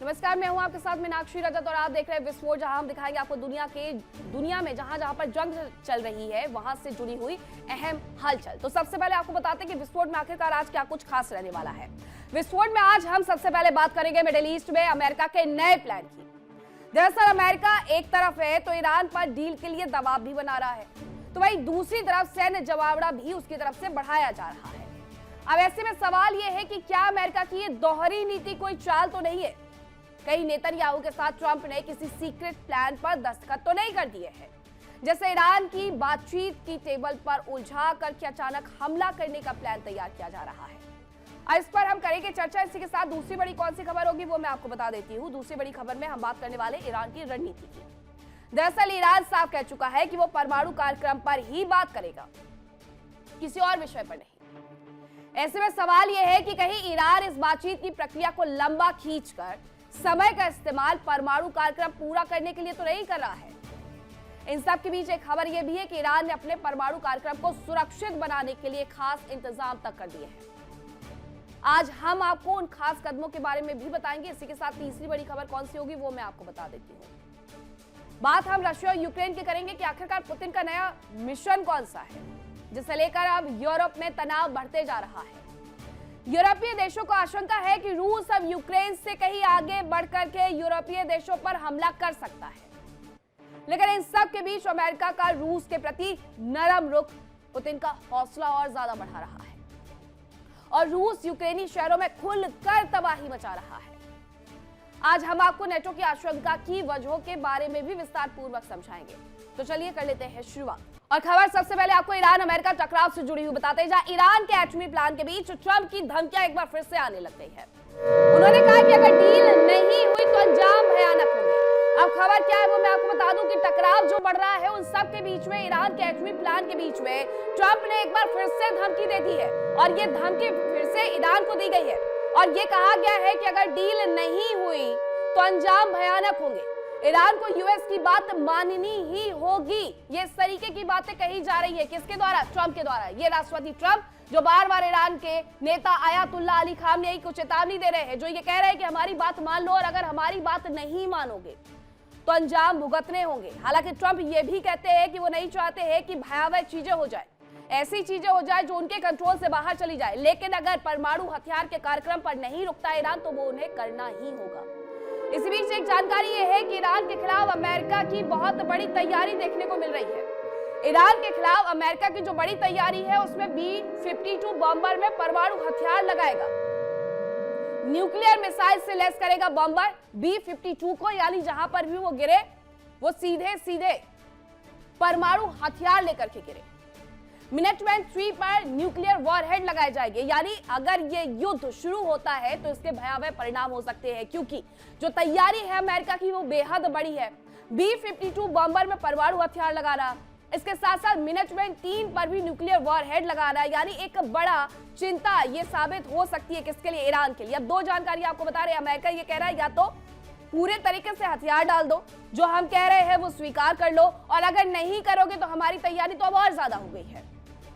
नमस्कार, मैं हूं आपके साथ मीनाक्षी रजत और आप देख रहे हैं विस्फोट, जहां हम दिखाएंगे आपको दुनिया में जहां पर जंग चल रही है वहां से जुड़ी हुई अहम हलचल। तो सबसे पहले आपको बताते हैं कि विस्फोट में आखिरकार आज क्या कुछ खास रहने वाला है। विस्फोट में आज हम सबसे पहले बात करेंगे मिडिल ईस्ट में अमेरिका के नए प्लान की। दरअसल अमेरिका एक तरफ है तो ईरान पर डील के लिए दबाव भी बना रहा है, तो वहीं दूसरी तरफ सैन्य जवाबड़ा भी उसकी तरफ से बढ़ाया जा रहा है। अब ऐसे में सवाल यह है कि क्या अमेरिका की ये दोहरी नीति कोई चाल तो नहीं है? कहीं नेतन्याहू के साथ ट्रंप ने किसी सीक्रेट प्लान पर दस्तखत तो नहीं कर दिए हैं, जैसे ईरान की बातचीत की टेबल पर उलझा करके अचानक हमला करने का प्लान तैयार किया जा रहा है। इस पर हम करेंगे चर्चा। इसी के साथ दूसरी बड़ी कौन सी खबर होगी वो मैं आपको बता देती हूँ। दूसरी बड़ी खबर में हम बात करने वाले ईरान की रणनीति की। दरअसल ईरान साफ कह चुका है कि वो परमाणु कार्यक्रम पर ही बात करेगा, किसी और विषय पर नहीं। ऐसे में सवाल यह है कि कहीं ईरान इस बातचीत की प्रक्रिया को लंबा खींचकर समय का इस्तेमाल परमाणु कार्यक्रम पूरा करने के लिए तो नहीं कर रहा है। इन सब के बीच एक खबर यह भी है कि ईरान ने अपने परमाणु कार्यक्रम को सुरक्षित बनाने के लिए खास इंतजाम तक कर दिए हैं। आज हम आपको उन खास कदमों के बारे में भी बताएंगे। इसी के साथ तीसरी बड़ी खबर कौन सी होगी वो मैं आपको बता देती हूँ। बात हम रशिया और यूक्रेन की करेंगे कि आखिरकार पुतिन का नया मिशन कौन सा है, जिसे लेकर अब यूरोप में तनाव बढ़ते जा रहा है। यूरोपीय देशों को आशंका है कि रूस अब यूक्रेन से कहीं आगे बढ़कर के यूरोपीय देशों पर हमला कर सकता है। लेकिन इन सब के बीच अमेरिका का रूस के प्रति नरम रुख पुतिन का हौसला और ज्यादा बढ़ा रहा है और रूस यूक्रेनी शहरों में खुलकर तबाही मचा रहा है। आज हम आपको नेटो की आशंका की वजहों के बारे में भी विस्तार पूर्वक समझाएंगे। तो चलिए कर लेते हैं शुरुआत। और खबर सबसे पहले आपको ईरान अमेरिका टकराव से जुड़ी हुई बताते हैं, जहां ईरान के एटमी प्लान के बीच ट्रंप की धमकियां एक बार फिर से आने लग गई है। उन्होंने कहा कि अगर डील नहीं हुई तो अंजाम भयानक होंगे। अब खबर क्या है वो मैं आपको बता दूं कि टकराव जो बढ़ रहा है उन सब के बीच में, ईरान के एटमी प्लान के बीच में ट्रंप ने एक बार फिर से धमकी दे दी है और ये धमकी फिर से ईरान को दी गई है और ये कहा गया है कि अगर डील नहीं हुई तो अंजाम भयानक होंगे। ईरान को यूएस की बात माननी ही होगी। ये इस तरीके की बातें कही जा रही है। किसके द्वारा? ट्रंप के द्वारा। ये राष्ट्रपति ट्रंप जो बार बार ईरान के नेता आयतुल्लाह अली खामनेई को चेतावनी दे रहे हैं, जो ये कह रहे हैं कि हमारी बात मान लो और अगर हमारी बात नहीं मानोगे तो अंजाम भुगतने होंगे। हालांकि ट्रंप ये भी कहते हैं कि वो नहीं चाहते हैं कि भयावह चीजें हो जाए, ऐसी चीजें हो जाए जो उनके कंट्रोल से बाहर चली जाए। लेकिन अगर परमाणु हथियार के कार्यक्रम पर नहीं रुकता ईरान तो वो उन्हें करना ही होगा। इसी बीच एक जानकारी यह है कि ईरान के खिलाफ अमेरिका की बहुत बड़ी तैयारी देखने को मिल रही है। ईरान के खिलाफ अमेरिका की जो बड़ी तैयारी है उसमें B-52 बॉम्बर में परमाणु हथियार लगाएगा, न्यूक्लियर मिसाइल से लैस करेगा बॉम्बर B-52 को, यानी जहां पर भी वो गिरे वो सीधे सीधे परमाणु हथियार लेकर के गिरे। मिनटमैन 3 पर न्यूक्लियर वॉरहेड लगाए जाएंगे, यानी अगर ये युद्ध शुरू होता है तो इसके भयावह परिणाम हो सकते हैं, क्योंकि जो तैयारी है अमेरिका की वो बेहद बड़ी है। B-52 बॉम्बर में परमाणु हथियार लगाना, इसके साथ साथ मिनटमैन 3 पर भी न्यूक्लियर वॉरहेड लगाना, यानी एक बड़ा चिंता ये साबित हो सकती है किसके लिए? ईरान के लिए। अब दो जानकारी आपको बता रहे हैं। अमेरिका ये कह रहा है या तो पूरे तरीके से हथियार डाल दो, जो हम कह रहे हैं वो स्वीकार कर लो, और अगर नहीं करोगे तो हमारी तैयारी तो अब और ज्यादा हो गई है।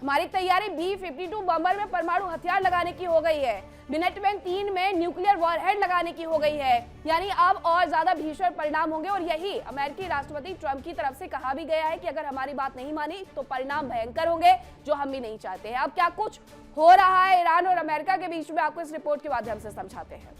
हमारी तैयारी B-52 बॉम्बर में परमाणु हथियार लगाने की हो गई है, मिनटमैन 3 में न्यूक्लियर वॉरहेड लगाने की हो गई है, यानी अब और ज्यादा भीषण परिणाम होंगे। और यही अमेरिकी राष्ट्रपति ट्रंप की तरफ से कहा भी गया है कि अगर हमारी बात नहीं मानी तो परिणाम भयंकर होंगे, जो हम भी नहीं चाहते हैं। अब क्या कुछ हो रहा है ईरान और अमेरिका के बीच में, आपको इस रिपोर्ट के माध्यम से समझाते हैं।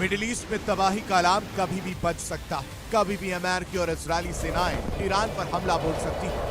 मिडिल ईस्ट में तबाही का अलार्म कभी भी बज सकता है। कभी भी अमेरिकी और इजरायली सेनाएं ईरान पर हमला बोल सकती हैं।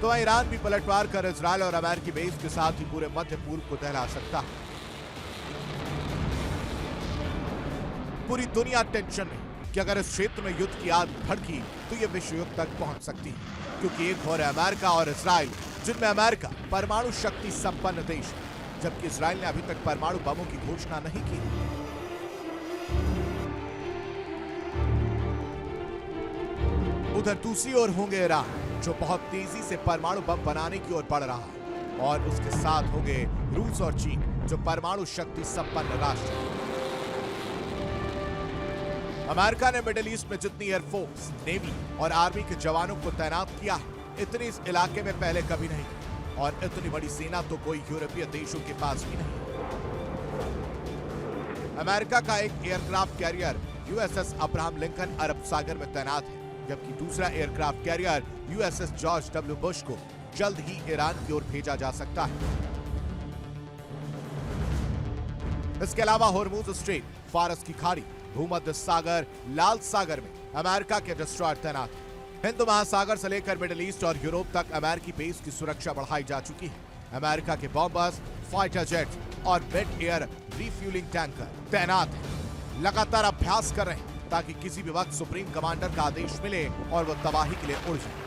तो ईरान भी पलटवार कर इजरायल और अमेरिकी बेस के साथ ही पूरे मध्य पूर्व को दहला सकता है। पूरी दुनिया टेंशन में कि अगर इस क्षेत्र में युद्ध की आग भड़की तो ये विश्व युद्ध तक पहुंच सकती है। क्योंकि एक और है अमेरिका और इजराइल, जिनमें अमेरिका परमाणु शक्ति संपन्न देश है, जबकि इजराइल ने अभी तक परमाणु बमों की घोषणा नहीं की। उधर दूसरी ओर होंगे ईरान, जो बहुत तेजी से परमाणु बम बनाने की ओर बढ़ रहा है, और उसके साथ होंगे रूस और चीन, जो परमाणु शक्ति संपन्न राष्ट्र है। अमेरिका ने मिडिल ईस्ट में जितनी एयरफोर्स, नेवी और आर्मी के जवानों को तैनात किया है, इतनी इस इलाके में पहले कभी नहीं की, और इतनी बड़ी सेना तो कोई यूरोपीय देशों के पास भी नहीं। अमेरिका का एक aircraft carrier USS Abraham Lincoln Arab Sagar में तैनात है, जबकि दूसरा aircraft carrier USS George W Bush को जल्द ही ईरान की ओर भेजा जा सकता है। इसके अलावा होर्मुज स्ट्रेट, फारस की खाड़ी, भूमध्य सागर, लाल सागर में अमेरिका के डिस्ट्रॉयर तैनात हैं। हिंद महासागर से लेकर मिडिल ईस्ट और यूरोप तक अमेरिकी बेस की सुरक्षा बढ़ाई जा चुकी है। अमेरिका के बॉम्बर्स, फाइटर जेट और मिड एयर रिफ्यूलिंग टैंकर तैनात हैं, लगातार अभ्यास कर रहे हैं ताकि किसी भी वक्त सुप्रीम कमांडर का आदेश मिले और वो तबाही के लिए उड़ जाए।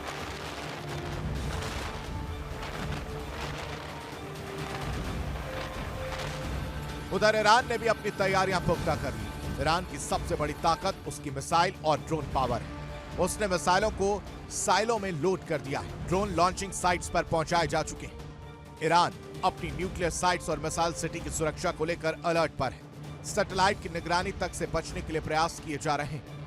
उधर ईरान ने भी अपनी तैयारियां पुख्ता कर ली। ईरान की सबसे बड़ी ताकत उसकी मिसाइल और ड्रोन पावर है। उसने मिसाइलों को साइलों में लोड कर दिया है। ड्रोन लॉन्चिंग साइट्स पर पहुंचाए जा चुके हैं। ईरान अपनी न्यूक्लियर साइट्स और मिसाइल सिटी की सुरक्षा को लेकर अलर्ट पर है। सैटेलाइट की निगरानी तक से बचने के लिए प्रयास किए जा रहे हैं।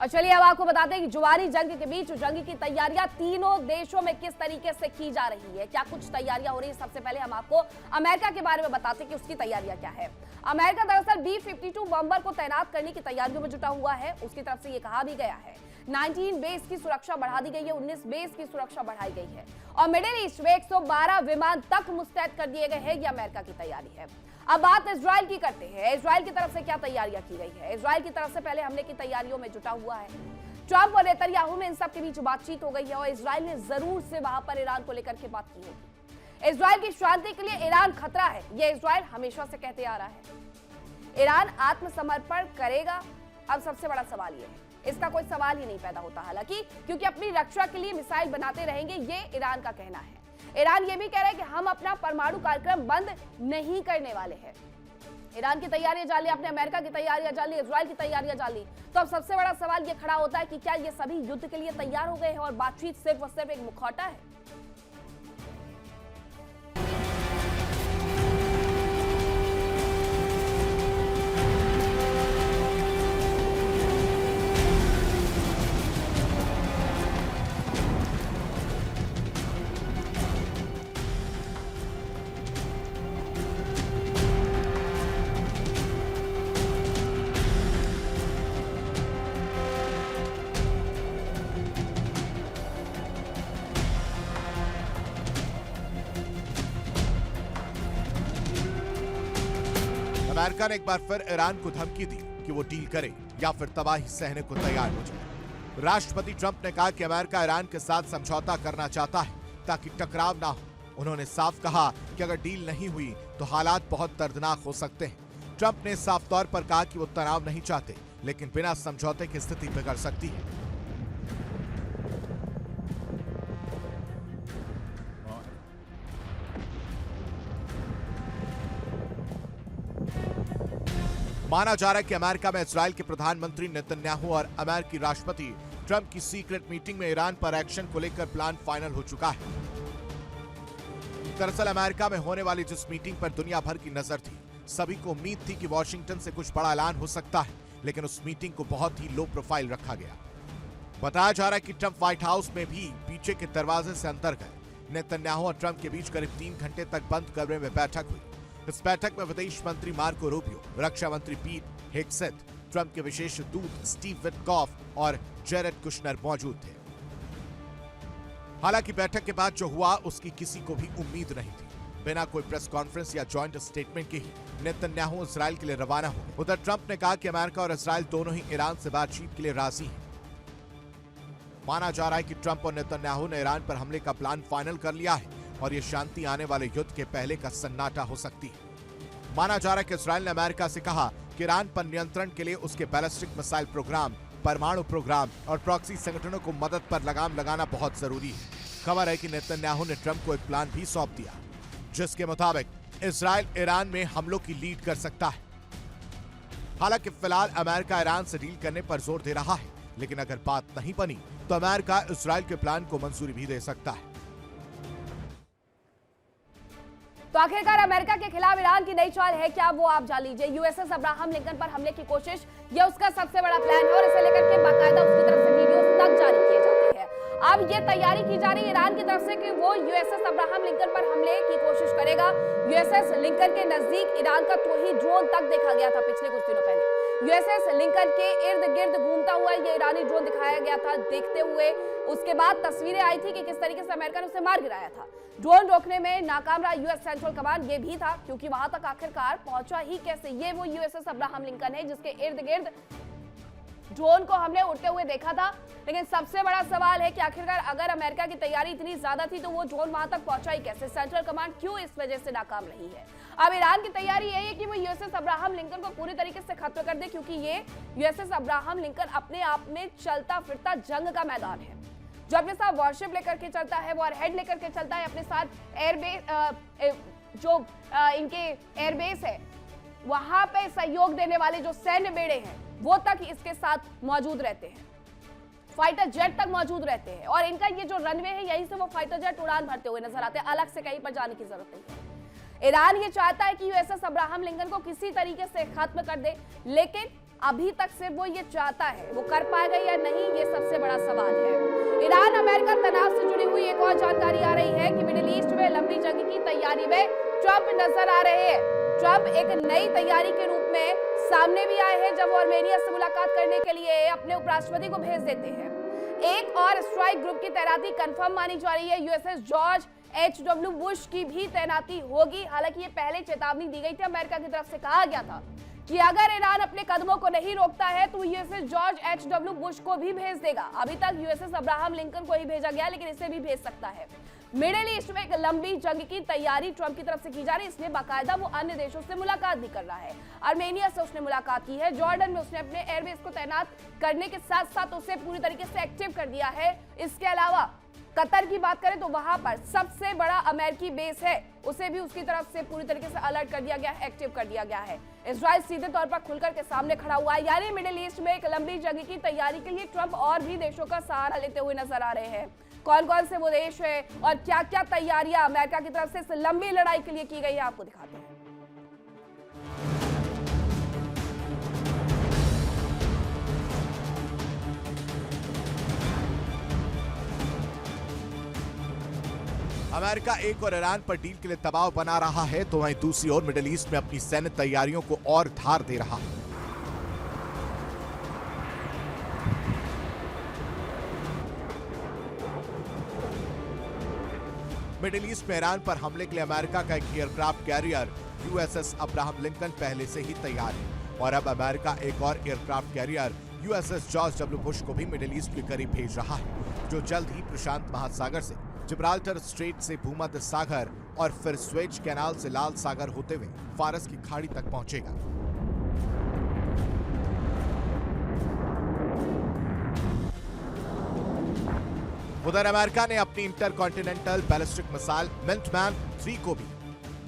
और चलिए अब आपको बताते हैं कि जुआरी जंग के बीच जंग की तैयारियां तीनों देशों में किस तरीके से की जा रही है, क्या कुछ तैयारियां हो रही है। सबसे पहले हम आपको अमेरिका के बारे में बताते हैं कि उसकी तैयारियां क्या है। अमेरिका दरअसल B-52 बम्बर को तैनात करने की तैयारियों में जुटा हुआ है। उसकी तरफ से यह कहा भी गया है 19 बेस की सुरक्षा बढ़ा दी गई है, 19 बेस की सुरक्षा बढ़ाई गई है और मिडिल ईस्ट में 112 विमान तक मुस्तैद कर दिए गए हैं। यह अमेरिका की तैयारी है। अब बात इजराइल की करते हैं। इजराइल की तरफ से क्या तैयारियां की गई है। इजराइल की तरफ से पहले हमले की तैयारियों में जुटा हुआ है। ट्रंप और नेतन्याहू में इन सब के बीच बातचीत हो गई है और इजराइल ने जरूर से वहां पर ईरान को लेकर के बात की होगी। इजराइल की शांति के लिए ईरान खतरा है, यह इजराइल हमेशा से कहते आ रहा है। ईरान आत्मसमर्पण करेगा, अब सबसे बड़ा सवाल यह है, इसका कोई सवाल ही नहीं पैदा होता हालांकि, क्योंकि अपनी रक्षा के लिए मिसाइल बनाते रहेंगे, ये ईरान का कहना है। ईरान ये भी कह रहा है कि हम अपना परमाणु कार्यक्रम बंद नहीं करने वाले हैं। ईरान की तैयारियां जान ली आपने, अमेरिका की तैयारियां जान ली, इजराइल की तैयारियां जान ली, तो अब सबसे बड़ा सवाल ये खड़ा होता है कि क्या ये सभी युद्ध के लिए तैयार हो गए हैं और बातचीत सिर्फ और सिर्फ एक मुखौटा है। अमेरिका ने एक बार फिर ईरान को धमकी दी कि वो डील करे या फिर तबाही सहने को तैयार हो जाए। राष्ट्रपति ट्रंप ने कहा कि अमेरिका ईरान के साथ समझौता करना चाहता है ताकि टकराव ना हो। उन्होंने साफ कहा कि अगर डील नहीं हुई तो हालात बहुत दर्दनाक हो सकते हैं। ट्रंप ने साफ तौर पर कहा कि वो तनाव नहीं चाहते, लेकिन बिना समझौते की स्थिति बिगड़ सकती है। माना जा रहा है कि अमेरिका में इजराइल के प्रधानमंत्री नेतन्याहू और अमेरिकी राष्ट्रपति ट्रंप की सीक्रेट मीटिंग में ईरान पर एक्शन को लेकर प्लान फाइनल हो चुका है। दरअसल अमेरिका में होने वाली जिस मीटिंग पर दुनिया भर की नजर थी, सभी को उम्मीद थी कि वॉशिंगटन से कुछ बड़ा ऐलान हो सकता है, लेकिन उस मीटिंग को बहुत ही लो प्रोफाइल रखा गया। बताया जा रहा है कि ट्रंप व्हाइट हाउस में भी पीछे के दरवाजे से अंदर गए। नेतन्याहू और ट्रंप के बीच करीब 3 घंटे तक बंद कमरे में बैठक हुई। इस बैठक में विदेश मंत्री मार्को रूबियो, रक्षा मंत्री पीट हेगसेथ, ट्रंप के विशेष दूत स्टीव विटकॉफ और जेरेड कुशनर मौजूद थे। हालांकि बैठक के बाद जो हुआ उसकी किसी को भी उम्मीद नहीं थी। बिना कोई प्रेस कॉन्फ्रेंस या जॉइंट स्टेटमेंट के ही नेतन्याहू इजराइल के लिए रवाना हो गए। उधर ट्रंप ने कहा कि अमेरिका और इजराइल दोनों ही ईरान से बातचीत के लिए राजी हैं। माना जा रहा है कि ट्रंप और नेतन्याहू ने ईरान पर हमले का प्लान फाइनल कर लिया है। और ये शांति आने वाले युद्ध के पहले का सन्नाटा हो सकती है। माना जा रहा है कि इजराइल ने अमेरिका से कहा कि ईरान पर नियंत्रण के लिए उसके बैलिस्टिक मिसाइल प्रोग्राम, परमाणु प्रोग्राम और प्रॉक्सी संगठनों को मदद पर लगाम लगाना बहुत जरूरी है। खबर है कि नेतन्याहू ने ट्रंप को एक प्लान भी सौंप दिया, जिसके मुताबिक इजराइल ईरान में हमलों की लीड कर सकता है। हालांकि फिलहाल अमेरिका ईरान से डील करने पर जोर दे रहा है, लेकिन अगर बात नहीं बनी तो अमेरिका इजराइल के प्लान को मंजूरी भी दे सकता है। तो आखिरकार अमेरिका के खिलाफ ईरान की नई चाल है क्या, वो आप जान लीजिए। यूएसएस अब्राहम लिंकन पर हमले की कोशिश, यह उसका सबसे बड़ा प्लान है और इसे लेकर के बाकायदा उसकी तरफ से वीडियोस तक जारी किए जाते हैं। अब ये तैयारी की जा रही है ईरान की तरफ से कि वो यूएसएस अब्राहम लिंकन पर हमले की कोशिश करेगा। यूएसएस लिंकन के नजदीक ईरान का तोही ड्रोन तक देखा गया था पिछले कुछ दिनों पहले। यूएसएस लिंकन के इर्द गिर्द घूमता हुआ ये ईरानी ड्रोन दिखाया गया था देखते हुए। उसके बाद तस्वीरें आई थी कि किस तरीके से अमेरिका ने उसे मार गिराया था। ड्रोन रोकने में नाकाम रहा यूएस सेंट्रल कमांड, ये भी था क्योंकि वहां तक आखिरकार पहुंचा ही कैसे। ये वो यूएसएस अब्राहम लिंकन है जिसके इर्द गिर्द ड्रोन को हमने उड़ते हुए देखा था। लेकिन सबसे बड़ा सवाल है कि आखिरकार अगर अमेरिका की तैयारी इतनी ज्यादा थी तो वो ड्रोन वहां तक पहुंचा ही कैसे। सेंट्रल कमांड क्यों इस वजह से नाकाम रही है। अब ईरान की तैयारी यही है कि वो यूएसएस अब्राहम लिंकन को पूरी तरीके से खत्म कर दे, क्योंकि ये यूएसएस अब्राहम लिंकन अपने आप में चलता फिरता जंग का मैदान है। जो अपने साथ वॉरशिप लेकर के चलता है, वॉरहेड लेकर के चलता है, अपने साथ एयरबेस इनके एयरबेस है वहां पे सहयोग देने वाले जो सैन्य बेड़े हैं वो तक इसके साथ मौजूद रहते हैं। फाइटर जेट तक मौजूद रहते हैं और इनका ये जो रनवे है यहीं से वो फाइटर जेट उड़ान भरते हुए नजर आते हैं। अलग से कहीं पर जाने की जरूरत नहीं है। ईरान ये चाहता है कि यूएसएस अब्राहम लिंकन को किसी तरीके से खत्म कर दे, लेकिन अभी तक सिर्फ वो ये चाहता है, वो कर पाएगा या नहीं ये सबसे बड़ा सवाल है। ईरान अमेरिका तनाव से जुड़ी हुई एक और जानकारी आ रही है कि मिडिल ईस्ट में लंबी जंग की तैयारी में ट्रंप नजर आ रहे हैं। ट्रंप एक नई तैयारी के रूप में सामने भी आए हैं जब वो आर्मेनिया से मुलाकात करने के लिए अपने उपराष्ट्रपति को भेज देते हैं। एक और स्ट्राइक ग्रुप की तैनाती कंफर्म मानी जा रही है। USS George H.W. बुश की भी तैनाती होगी। हालांकि ये पहले चेतावनी दी गई थी, अमेरिका की तरफ से कहा गया था कि अगर ईरान अपने कदमों को नहीं रोकता है तो यूएसएस जॉर्ज H.W. बुश को भी भेज देगा। अभी तक यूएसएस अब्राहम लिंकन को ही भेजा गया, लेकिन इसे भी भेज सकता है। मिडिल ईस्ट में एक लंबी जंग की तैयारी ट्रंप की तरफ से की जा रही है, इसलिए बाकायदा वो अन्य देशों से मुलाकात भी कर रहा है। आर्मेनिया से उसने मुलाकात की है, जॉर्डन में उसने अपने एयरबेस को तैनात करने के साथ साथ उसे पूरी तरीके से एक्टिव कर दिया है। इसके अलावा कतर की बात करें तो वहां पर सबसे बड़ा अमेरिकी बेस है, उसे भी उसकी तरफ से पूरी तरीके से अलर्ट कर दिया गया है, एक्टिव कर दिया गया है। इजराइल सीधे तौर पर खुलकर के सामने खड़ा हुआ है। यानी मिडिल ईस्ट में एक लंबी जंग की तैयारी के लिए ट्रंप और भी देशों का सहारा लेते हुए नजर आ रहे हैं। कौन कौन से वो देश है और क्या क्या तैयारियां अमेरिका की तरफ से इस लंबी लड़ाई के लिए की गई है, आपको दिखाते हैं। अमेरिका एक और ईरान पर डील के लिए दबाव बना रहा है, तो वहीं दूसरी ओर मिडिल ईस्ट में अपनी सैन्य तैयारियों को और धार दे रहा है। मिडिल ईस्ट में ईरान पर हमले के लिए अमेरिका का एक aircraft carrier USS Abraham Lincoln पहले से ही तैयार है और अब अमेरिका एक और aircraft carrier USS George W Bush को भी मिडिल ईस्ट के करीब भेज रहा है, जो जल्द ही प्रशांत महासागर से जिब्राल्टर स्ट्रेट से भूमध्य सागर और फिर स्वेज कैनाल से लाल सागर होते हुए फारस की खाड़ी तक पहुंचेगा। उधर अमेरिका ने अपनी इंटरकॉन्टिनेंटल बैलिस्टिक मिसाइल मिल्टमैन 3 को भी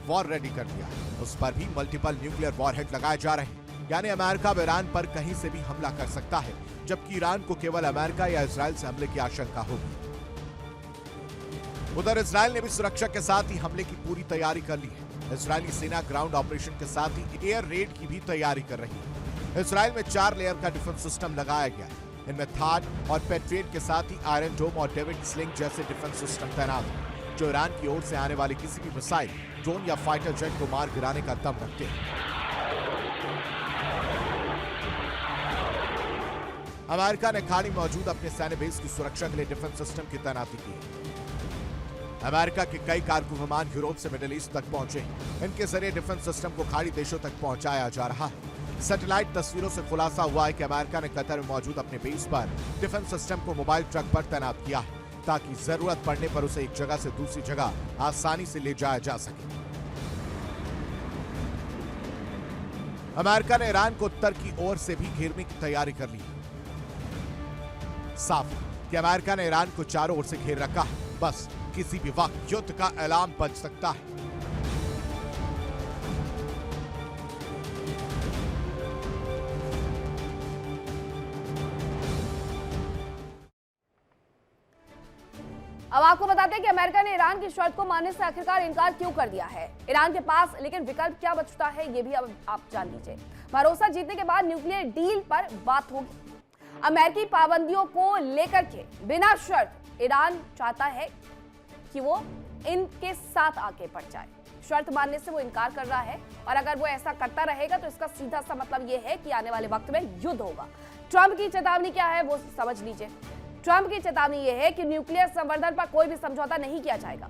वॉर रेडी कर दिया। उस पर भी मल्टीपल न्यूक्लियर वॉरहेड लगाए जा रहे हैं, यानी अमेरिका अब ईरान पर कहीं से भी हमला कर सकता है, जबकि ईरान को केवल अमेरिका या इजराइल से हमले की आशंका होगी। उधर इजराइल ने भी सुरक्षा के साथ ही हमले की पूरी तैयारी कर ली है। इजरायली सेना ग्राउंड ऑपरेशन के साथ ही एयर रेड की भी तैयारी कर रही है। इजराइल में 4 लेयर का डिफेंस सिस्टम लगाया गया है। इनमें थाड और पेट्रियट के साथ ही आयरन डोम और डेविड स्लिंग जैसे डिफेंस सिस्टम तैनात हैं, जो ईरान की ओर से आने वाली किसी भी मिसाइल, ड्रोन या फाइटर जेट को मार गिराने का दम रखते हैं। अमेरिका ने खाड़ी मौजूद अपने सैन्य बेस की सुरक्षा के लिए डिफेंस सिस्टम की तैनाती की है। अमेरिका के कई कारगो विमान यूरोप से मिडिल ईस्ट तक पहुंचे। इनके जरिए डिफेंस सिस्टम को खाड़ी देशों तक पहुंचाया जा रहा है। सैटेलाइट तस्वीरों से खुलासा हुआ है कि अमेरिका ने कतर में मौजूद अपने बेस पर डिफेंस सिस्टम को मोबाइल ट्रक पर तैनात किया है। ताकि जरूरत पड़ने पर उसे एक जगह से दूसरी जगह आसानी से ले जाया जा सके। अमेरिका ने ईरान को उत्तर की ओर से भी घेरने की तैयारी कर ली। साफ है कि अमेरिका ने ईरान को चारों ओर से घेर रखा है, बस किसी भी वक्त युद्ध का ऐलान बज सकता है। अब आपको बताते हैं कि अमेरिका ने ईरान की शर्त को मानने से आखिरकार इनकार क्यों कर दिया है। ईरान के पास लेकिन विकल्प क्या बचता है, ये भी अब आप जान लीजिए। भरोसा जीतने के बाद न्यूक्लियर डील पर बात होगी। अमेरिकी पाबंदियों को लेकर के बिना शर्त ईरान चाहता है कि वो इनके साथ आके बढ़ जाए। शर्त मानने से वो इनकार कर रहा है और अगर वो ऐसा करता रहेगा तो इसका सीधा सा मतलब ये है कि आने वाले वक्त में युद्ध होगा। ट्रंप की चेतावनी क्या है वो समझ लीजिए। ट्रंप की चेतावनी यह है कि न्यूक्लियर संवर्धन पर कोई भी समझौता नहीं किया जाएगा।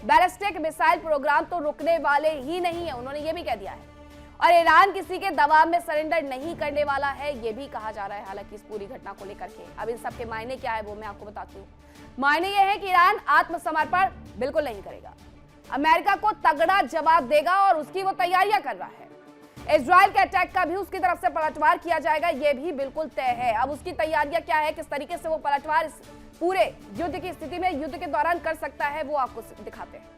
बैलिस्टिक मिसाइल प्रोग्राम तो रुकने वाले ही नहीं है, उन्होंने ये भी कह दिया है। और ईरान किसी के दबाव में सरेंडर नहीं करने वाला है, ये भी कहा जा रहा है। हालांकि इस पूरी घटना को लेकर के अब इन सब के मायने क्या है वो मैं आपको बताती हूँ। मायने ये है कि ईरान आत्मसमर्पण बिल्कुल नहीं करेगा, अमेरिका को तगड़ा जवाब देगा और उसकी वो तैयारियां कर रहा है। इजराइल के अटैक का भी उसकी तरफ से पलटवार किया जाएगा, यह भी बिल्कुल तय है। अब उसकी तैयारियां क्या है, किस तरीके से वो पलटवार इस पूरे युद्ध की स्थिति में युद्ध के दौरान कर सकता है, वो आपको दिखाते हैं।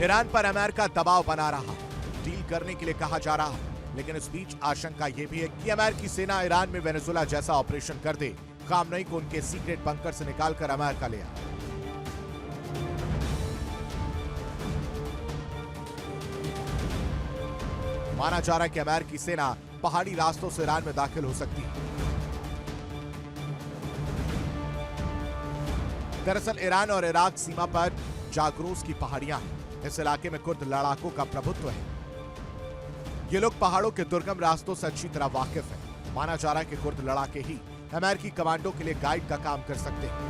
ईरान पर अमेरिका दबाव बना रहा है, डील करने के लिए कहा जा रहा है, लेकिन इस बीच आशंका यह भी है कि अमेरिकी सेना ईरान में वेनेजुएला जैसा ऑपरेशन कर दे, खामनेई को उनके सीक्रेट बंकर से निकालकर अमेरिका ले आए। माना जा रहा है कि अमेरिकी सेना पहाड़ी रास्तों से ईरान में दाखिल हो सकती है। दरअसल ईरान और इराक सीमा पर जागरोस की पहाड़ियां हैं। इस इलाके में कुर्द लड़ाकों का प्रभुत्व है। ये लोग पहाड़ों के दुर्गम रास्तों से अच्छी तरह वाकिफ हैं। माना जा रहा है कि कुर्द लड़ाके ही अमेरिकी कमांडो के लिए गाइड का काम कर सकते हैं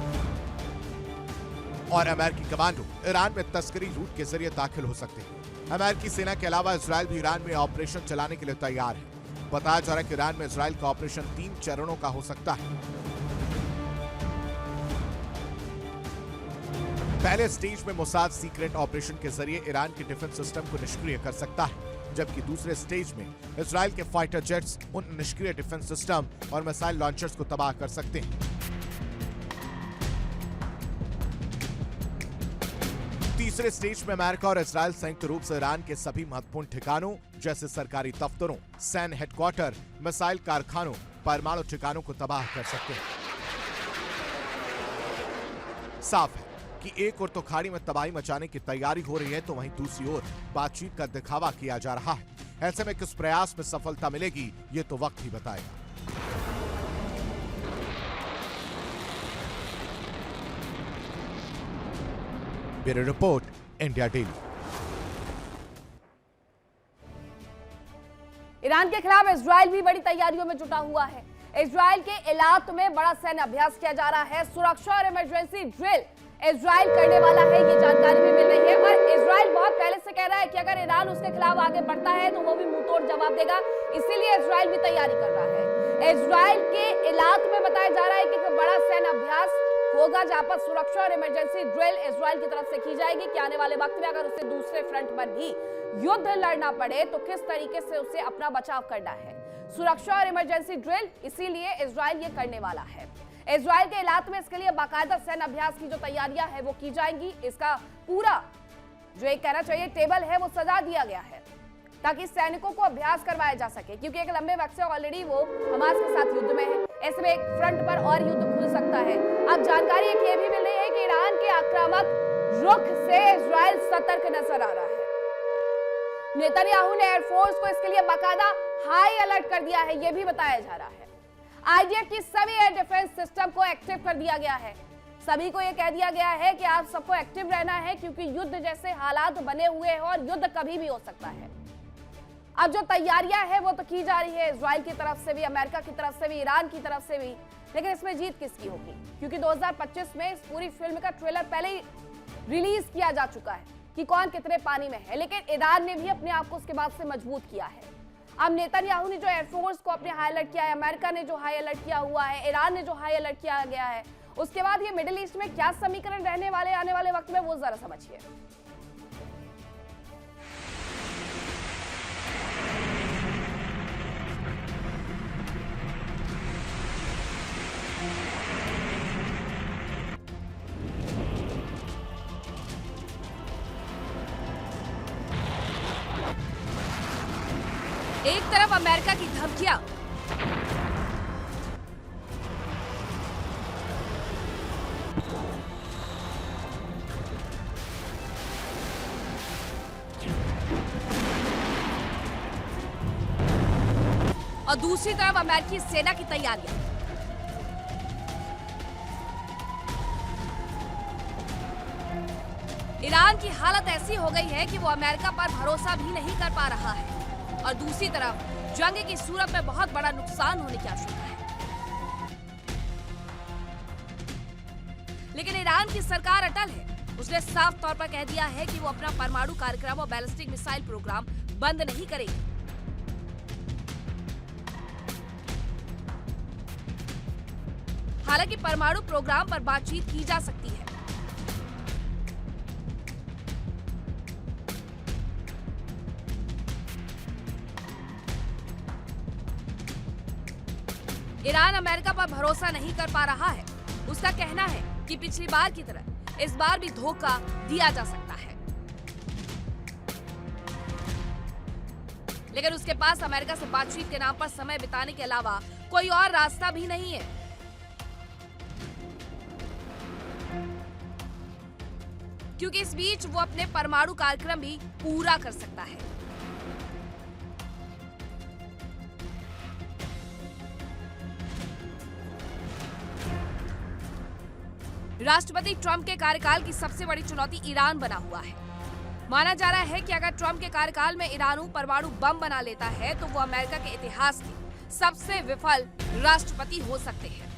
और अमेरिकी कमांडो ईरान में तस्करी रूट के जरिए दाखिल हो सकते हैं। अमेरिकी सेना के अलावा इजराइल भी ईरान में ऑपरेशन चलाने के लिए तैयार है। बताया जा रहा है कि ईरान में इजराइल का ऑपरेशन 3 चरणों का हो सकता है। पहले स्टेज में मोसाद सीक्रेट ऑपरेशन के जरिए ईरान के डिफेंस सिस्टम को निष्क्रिय कर सकता है, जबकि दूसरे स्टेज में इजराइल के फाइटर जेट्स उन निष्क्रिय डिफेंस सिस्टम और मिसाइल लॉन्चर्स को तबाह कर सकते हैं। तीसरे स्टेज में अमेरिका और इजराइल संयुक्त रूप से ईरान के सभी महत्वपूर्ण ठिकानों जैसे सरकारी दफ्तरों, सैन्य हेडक्वार्टर, मिसाइल कारखानों, परमाणु ठिकानों को तबाह कर सकते हैं। साफ है कि एक ओर तो खाड़ी में तबाही मचाने की तैयारी हो रही है, तो वहीं दूसरी ओर बातचीत का दिखावा किया जा रहा है। ऐसे में किस प्रयास में सफलता मिलेगी ये तो वक्त ही बताएगा। Bureau report, India daily. Iran के खिलाफ इजराइल भी बड़ी तैयारियों में जुटा हुआ है। इजराइल के इलाक में बड़ा सैन्य अभ्यास किया जा रहा है। सुरक्षा और इमरजेंसी ड्रिल इजराइल करने वाला है, ये जानकारी भी मिल रही है। और इजराइल बहुत पहले से कह रहा है कि अगर ईरान उसके खिलाफ आगे बढ़ता है तो वो भी मुंहतोड़ जवाब देगा, इसीलिए इजराइल भी तैयारी कर रहा है। इजराइल के इलाके में बताया जा रहा है कि एक बड़ा सैन्य अभ्यास होगा जहां पर सुरक्षा और इमरजेंसी ड्रिल इजराइल की तरफ से की जाएगी कि आने वाले वक्त में अगर उसे दूसरे फ्रंट पर भी युद्ध लड़ना पड़े तो किस तरीके से उसे अपना बचाव करना है। सुरक्षा और इमरजेंसी ड्रिल, इसीलिए इजराइल ये करने वाला है। इजराइल के इलाके में इसके लिए बाकायदा सैन्य अभ्यास की जो तैयारियां हैं वो की जाएंगी। इसका पूरा जो एक कहना चाहिए टेबल है वो सजा दिया गया है ताकि सैनिकों को अभ्यास करवाया जा सके, क्योंकि एक लंबे वक्त से ऑलरेडी वो हमास के साथ युद्ध में है। ऐसे में एक फ्रंट पर और युद्ध खुल सकता है। अब जानकारी एक ये भी मिल रही है कि ईरान के आक्रामक रुख से इजराइल सतर्क नजर आ रहा है। नेतन्याहू ने एयरफोर्स को इसके लिए बाकायदा हाई अलर्ट कर दिया है, यह भी बताया जा रहा है। आईडीएफ की सभी एयर डिफेंस सिस्टम को एक्टिव कर दिया गया है। सभी को यह कह दिया गया है कि आप सबको एक्टिव रहना है, क्योंकि युद्ध जैसे हालात बने हुए हैं और युद्ध कभी भी हो सकता है। अब जो तैयारियां हैं वो तो की जा रही है इजराइल की तरफ से भी, अमेरिका की तरफ से भी, ईरान की तरफ से भी, लेकिन इसमें जीत किसकी होगी? क्योंकि 2025 में इस पूरी फिल्म का ट्रेलर पहले ही रिलीज किया जा चुका है कि कौन कितने पानी में है, लेकिन ईरान ने भी अपने आप को उसके बाद से मजबूत किया है। अब नेतन्याहू ने जो एयरफोर्स को अपने हाई अलर्ट किया है, अमेरिका ने जो हाई अलर्ट किया हुआ है, ईरान ने जो हाई अलर्ट किया गया है, उसके बाद ये मिडिल ईस्ट में क्या समीकरण रहने वाले आने वाले वक्त में, वो जरा समझिए। एक तरफ अमेरिका की धमकियां, और दूसरी तरफ अमेरिकी सेना की तैयारियां। ईरान की हालत ऐसी हो गई है कि वो अमेरिका पर भरोसा भी नहीं कर पा रहा है, और दूसरी तरफ जंग की सूरत में बहुत बड़ा नुकसान होने की आशंका है। लेकिन ईरान की सरकार अटल है। उसने साफ तौर पर कह दिया है कि वो अपना परमाणु कार्यक्रम और बैलिस्टिक मिसाइल प्रोग्राम बंद नहीं करेगी। हालांकि परमाणु प्रोग्राम पर बातचीत की जा सकती है। ईरान अमेरिका पर भरोसा नहीं कर पा रहा है। उसका कहना है कि पिछली बार की तरह इस बार भी धोखा दिया जा सकता है, लेकिन उसके पास अमेरिका से बातचीत के नाम पर समय बिताने के अलावा कोई और रास्ता भी नहीं है। क्योंकि इस बीच वो अपने परमाणु कार्यक्रम भी पूरा कर सकता है। राष्ट्रपति ट्रंप के कार्यकाल की सबसे बड़ी चुनौती ईरान बना हुआ है। माना जा रहा है कि अगर ट्रंप के कार्यकाल में ईरान परमाणु बम बना लेता है तो वो अमेरिका के इतिहास के सबसे विफल राष्ट्रपति हो सकते हैं।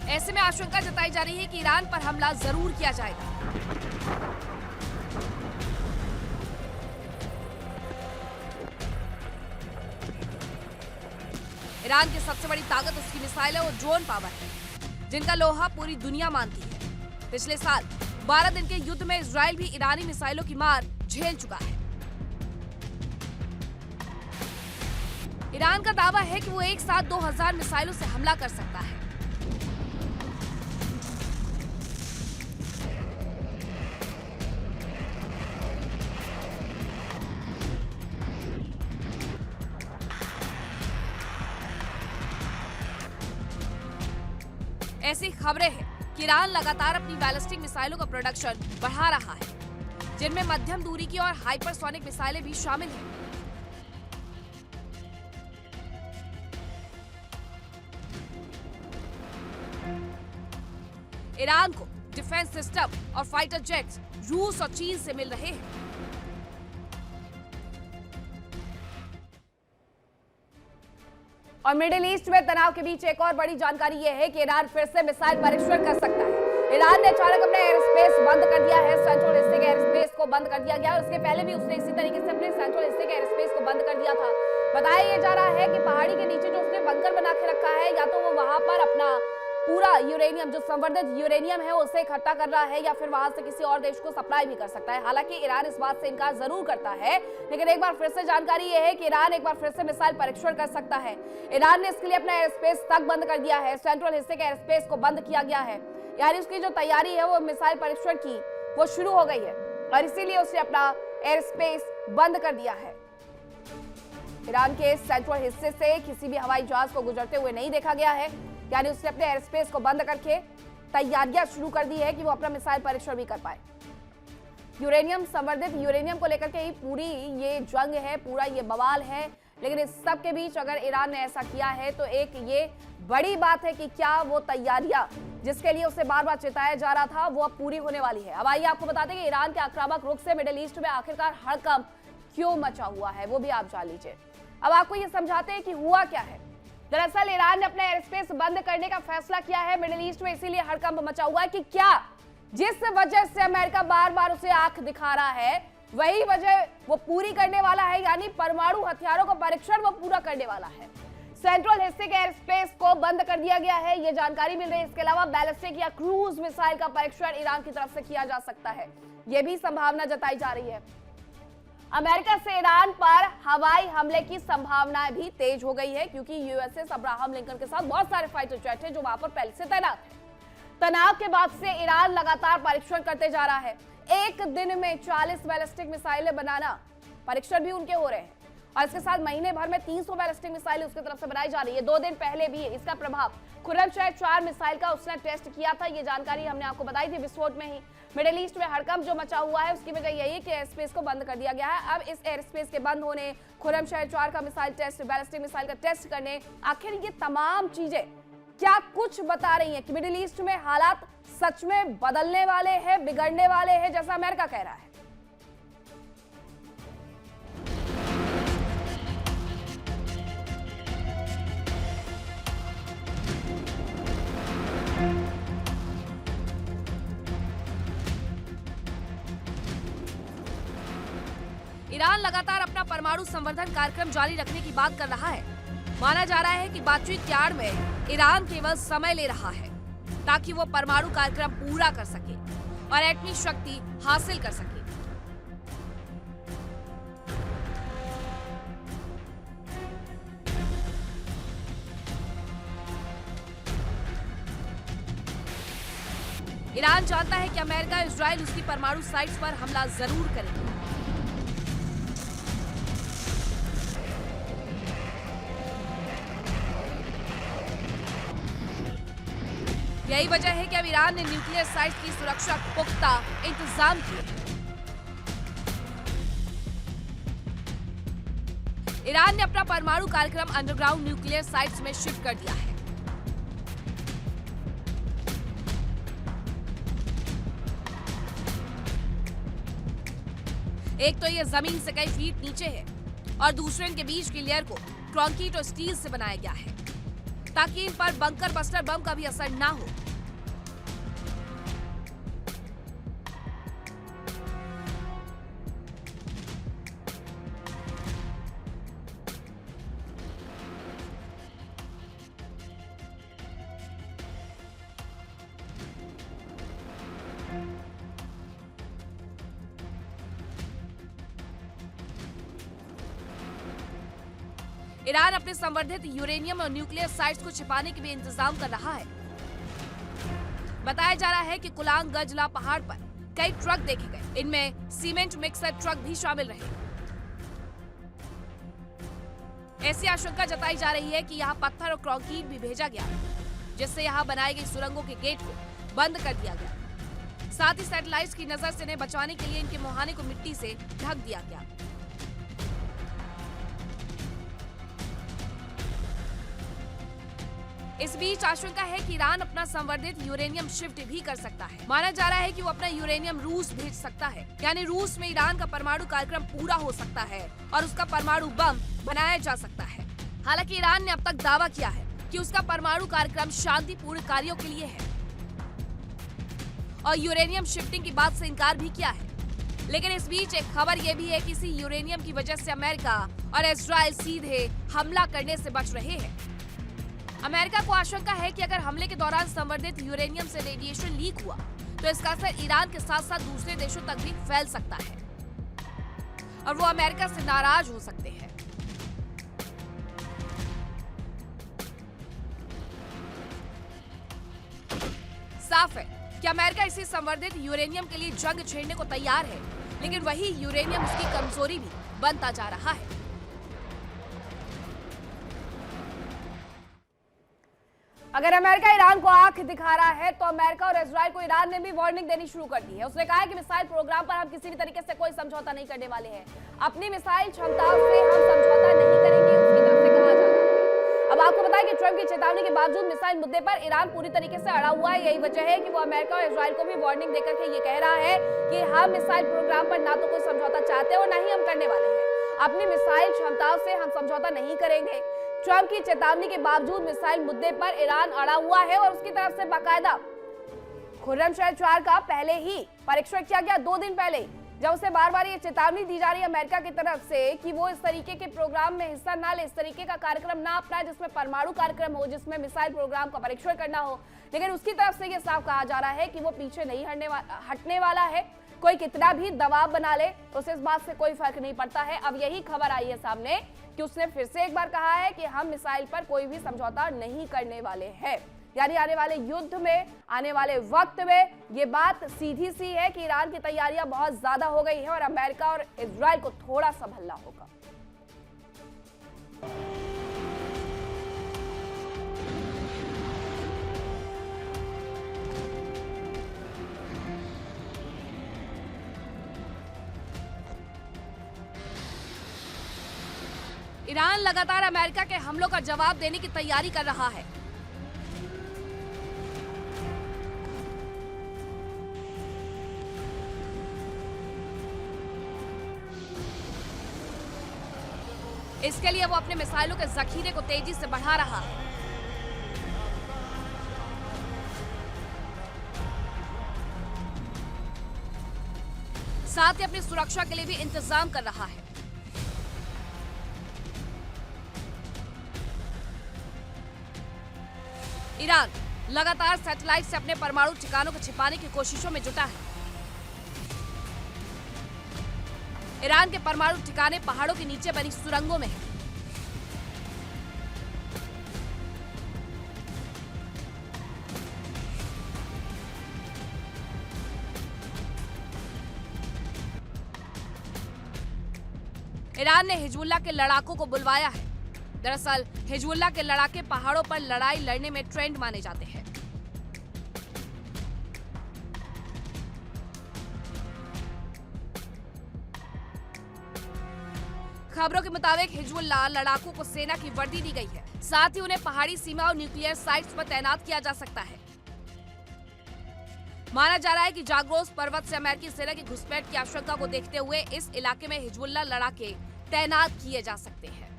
ऐसे में आशंका जताई जा रही है कि ईरान पर हमला जरूर किया जाएगा। ईरान की सबसे बड़ी ताकत उसकी मिसाइलें और ड्रोन पावर है, जिनका लोहा पूरी दुनिया मानती है। पिछले साल 12 दिन के युद्ध में इजराइल भी ईरानी मिसाइलों की मार झेल चुका है। ईरान का दावा है कि वो एक साथ 2000 मिसाइलों से हमला कर सकता है। ऐसी खबरें हैं कि ईरान लगातार अपनी बैलिस्टिक मिसाइलों का प्रोडक्शन बढ़ा रहा है, जिनमें मध्यम दूरी की और हाइपरसोनिक मिसाइलें भी शामिल हैं। ईरान को डिफेंस सिस्टम और फाइटर जेट्स रूस और चीन से मिल रहे हैं। और मिडिल ईस्ट में तनाव के बीच एक और बड़ी जानकारी यह है कि ईरान फिर से मिसाइल परीक्षण कर सकता है। ईरान ने अचानक अपना एयर स्पेस बंद कर दिया है। सेंट्रल हिस्से के एयर स्पेस को बंद कर दिया गया, और इसके पहले भी उसने इसी तरीके से अपने सेंट्रल हिस्से के एयर स्पेस को बंद कर दिया था। बताया यह जा रहा है कि पहाड़ी के नीचे जो उसने बंकर बना के रखा है, या तो वो वहां पर अपना पूरा यूरेनियम, जो संवर्धित यूरेनियम है, उसे इकट्ठा कर रहा है, या फिर वहां से किसी और देश को सप्लाई भी कर सकता है। हालांकि ईरान इस बात से इनकार जरूर करता है, लेकिन एक बार फिर से जानकारी यह है कि ईरान एक बार फिर से मिसाइल परीक्षण कर सकता है। ईरान ने इसके लिए अपना एयर स्पेस तक बंद कर दिया है। सेंट्रल हिस्से के एयर स्पेस को बंद किया गया है, यानी उसकी जो तैयारी है वो मिसाइल परीक्षण की वो शुरू हो गई है, और इसीलिए उसने अपना एयर स्पेस बंद कर दिया है। ईरान के सेंट्रल हिस्से से किसी भी हवाई जहाज को गुजरते हुए नहीं देखा गया है, यानी उसने अपने एयर स्पेस को बंद करके तैयारियां शुरू कर दी है कि वो अपना मिसाइल परीक्षण भी कर पाए। यूरेनियम, संवर्धित यूरेनियम को लेकर के ही पूरी ये जंग है, पूरा ये बवाल है। लेकिन इस सब के बीच अगर ईरान ने ऐसा किया है तो एक ये बड़ी बात है कि क्या वो तैयारियां जिसके लिए उसे बार बार चेताया जा रहा था वो अब पूरी होने वाली है। अब आइए आपको बताते हैं कि ईरान के आक्रामक रुख से मिडिल ईस्ट में आखिरकार हड़कंप क्यों मचा हुआ है, वो भी आप जान लीजिए। अब आपको ये समझाते हैं कि हुआ क्या है। दरअसल ईरान ने अपना एयर स्पेस बंद करने का फैसला किया है मिडिल ईस्ट में, इसीलिए हड़कंप मचा हुआ है कि क्या जिस वजह से अमेरिका बार बार उसे आंख दिखा रहा है वही वजह वो पूरी करने वाला है, यानी परमाणु हथियारों का परीक्षण वो पूरा करने वाला है। सेंट्रल हिस्से के एयर स्पेस को बंद कर दिया गया है, ये जानकारी मिल रही है। इसके अलावा बैलिस्टिक या क्रूज मिसाइल का परीक्षण ईरान की तरफ से किया जा सकता है, ये भी संभावना जताई जा रही है। अमेरिका से ईरान पर हवाई हमले की संभावनाएं भी तेज हो गई है, क्योंकि यूएसएस अब्राहम लिंकन के साथ बहुत सारे फाइटर जेट हैं जो वहां पर पहले से तैनात हैं। तनाव के बाद से ईरान लगातार परीक्षण करते जा रहा है। एक दिन में 40 बैलिस्टिक मिसाइलें बनाना परीक्षण भी उनके हो रहे हैं, और इसके साथ महीने भर में 300 बैलिस्टिक मिसाइलें उसकी तरफ से बनाई जा रही है। 2 दिन पहले भी इसका प्रभाव खुर्रमशहर 4 मिसाइल का उसने टेस्ट किया था, ये जानकारी हमने आपको बताई थी विस्फोट में ही। मिडिल ईस्ट में हड़कंप जो मचा हुआ है उसकी वजह यही है कि एयर स्पेस को बंद कर दिया गया है। अब इस एयर स्पेस के बंद होने, खुर्रमशहर 4 का मिसाइल टेस्ट, बैलिस्टिक मिसाइल का टेस्ट करने, आखिर ये तमाम चीजें क्या कुछ बता रही हैं कि मिडिल ईस्ट में हालात सच में बदलने वाले हैं, बिगड़ने वाले हैं, जैसा अमेरिका कह रहा है। ईरान लगातार अपना परमाणु संवर्धन कार्यक्रम जारी रखने की बात कर रहा है। माना जा रहा है कि बातचीत की आड़ में ईरान केवल समय ले रहा है ताकि वो परमाणु कार्यक्रम पूरा कर सके और एटमी शक्ति हासिल कर सके। ईरान जानता है कि अमेरिका इजराइल उसकी परमाणु साइट्स पर हमला जरूर करेगा। यही वजह है कि अब ईरान ने न्यूक्लियर साइट्स की सुरक्षा पुख्ता इंतजाम किए। ईरान ने अपना परमाणु कार्यक्रम अंडरग्राउंड न्यूक्लियर साइट्स में शिफ्ट कर दिया है। एक तो ये जमीन से कई फीट नीचे है और दूसरे इनके बीच की लेयर को कंक्रीट और स्टील से बनाया गया है ताकि इन पर बंकर बस्टर बम का भी असर ना हो। ईरान अपने संवर्धित यूरेनियम और न्यूक्लियर साइट्स को छिपाने के भी इंतजाम कर रहा है। बताया जा रहा है कि कुलांग गजला पहाड़ पर कई ट्रक देखे गए, इनमें सीमेंट मिक्सर ट्रक भी शामिल रहे। ऐसी आशंका जताई जा रही है कि यहाँ पत्थर और कंक्रीट भी भेजा गया, जिससे यहाँ बनाई गई सुरंगों के गेट को बंद कर दिया गया। साथ ही सैटेलाइट्स की नजर से इन्हें बचाने के लिए इनके मुहाने को मिट्टी से ढक दिया गया। इस बीच आशंका है कि ईरान अपना संवर्धित यूरेनियम शिफ्ट भी कर सकता है। माना जा रहा है कि वो अपना यूरेनियम रूस भेज सकता है, यानी रूस में ईरान का परमाणु कार्यक्रम पूरा हो सकता है और उसका परमाणु बम बनाया जा सकता है। हालांकि ईरान ने अब तक दावा किया है कि उसका परमाणु कार्यक्रम शांतिपूर्ण कार्यों के लिए है और यूरेनियम शिफ्टिंग की बात से इनकार भी किया है। लेकिन इस बीच एक खबर यह भी है कि इसी यूरेनियम की वजह से अमेरिका और इजराइल सीधे हमला करने से बच रहे हैं। अमेरिका को आशंका है कि अगर हमले के दौरान संवर्धित यूरेनियम से रेडिएशन लीक हुआ तो इसका असर ईरान के साथ साथ दूसरे देशों तक भी फैल सकता है और वो अमेरिका से नाराज हो सकते हैं। साफ है कि अमेरिका इसी संवर्धित यूरेनियम के लिए जंग छेड़ने को तैयार है, लेकिन वही यूरेनियम उसकी कमजोरी भी बनता जा रहा है। अगर अमेरिका ईरान को आंख दिखा रहा है तो अमेरिका और इजराइल को ईरान ने भी वार्निंग देनी शुरू कर दी है। उसने कहा है कि मिसाइल प्रोग्राम पर हम किसी भी तरीके से कोई समझौता नहीं करने वाले हैं। अपनी मिसाइल क्षमताओं से हम समझौता नहीं करेंगे ट्रंप की चेतावनी के बावजूद मिसाइल मुद्दे पर ईरान पूरी तरीके से अड़ा हुआ है। यही वजह है कि वो अमेरिका और इजराइल को भी वार्निंग देकर के ये कह रहा है कि हम मिसाइल प्रोग्राम पर ना तो कोई समझौता चाहते और ना ही हम करने वाले हैं। अपनी मिसाइल क्षमताओं से हम समझौता नहीं करेंगे। ट्रंप की चेतावनी के बावजूद मिसाइल मुद्दे पर ईरान अड़ा हुआ है और उसकी तरफ से बाकायदा खुर्रमशहर 4 का पहले ही परीक्षण किया गया, 2 दिन पहले, जब उसे बार बार ये चेतावनी दी जा रही है अमेरिका की तरफ से कि वो इस तरीके के प्रोग्राम में हिस्सा ना ले, इस तरीके का कार्यक्रम ना अपनाए जिसमें परमाणु कार्यक्रम हो, जिसमें मिसाइल प्रोग्राम का परीक्षण करना हो। लेकिन उसकी तरफ से ये साफ कहा जा रहा है कि वो पीछे नहीं हटने वाला है। कोई कितना भी दबाव बना ले उसे इस बात से कोई फर्क नहीं पड़ता है। अब यही खबर आई है सामने कि उसने फिर से एक बार कहा है कि हम मिसाइल पर कोई भी समझौता नहीं करने वाले हैं। यानी आने वाले युद्ध में, आने वाले वक्त में ये बात सीधी सी है कि ईरान की तैयारियां बहुत ज्यादा हो गई हैं और अमेरिका और इजराइल को थोड़ा संभलना होगा। ईरान लगातार अमेरिका के हमलों का जवाब देने की तैयारी कर रहा है। इसके लिए वो अपने मिसाइलों के जखीरे को तेजी से बढ़ा रहा है। साथ ही अपनी सुरक्षा के लिए भी इंतजाम कर रहा है। ईरान लगातार सैटेलाइट से अपने परमाणु ठिकानों को छिपाने की कोशिशों में जुटा है। ईरान के परमाणु ठिकाने पहाड़ों के नीचे बनी सुरंगों में है। ईरान ने हिजबुल्लाह के लड़ाकों को बुलवाया है। दरअसल हिजबुल्लाह के लड़ाके पहाड़ों पर लड़ाई लड़ने में ट्रेंड माने जाते हैं। खबरों के मुताबिक हिजबुल्लाह लड़ाकों को सेना की वर्दी दी गई है। साथ ही उन्हें पहाड़ी सीमा और न्यूक्लियर साइट्स पर तैनात किया जा सकता है। माना जा रहा है कि जाग्रोस पर्वत से अमेरिकी सेना की घुसपैठ की आशंका को देखते हुए इस इलाके में हिजबुल्लाह लड़ाके तैनात किए जा सकते हैं।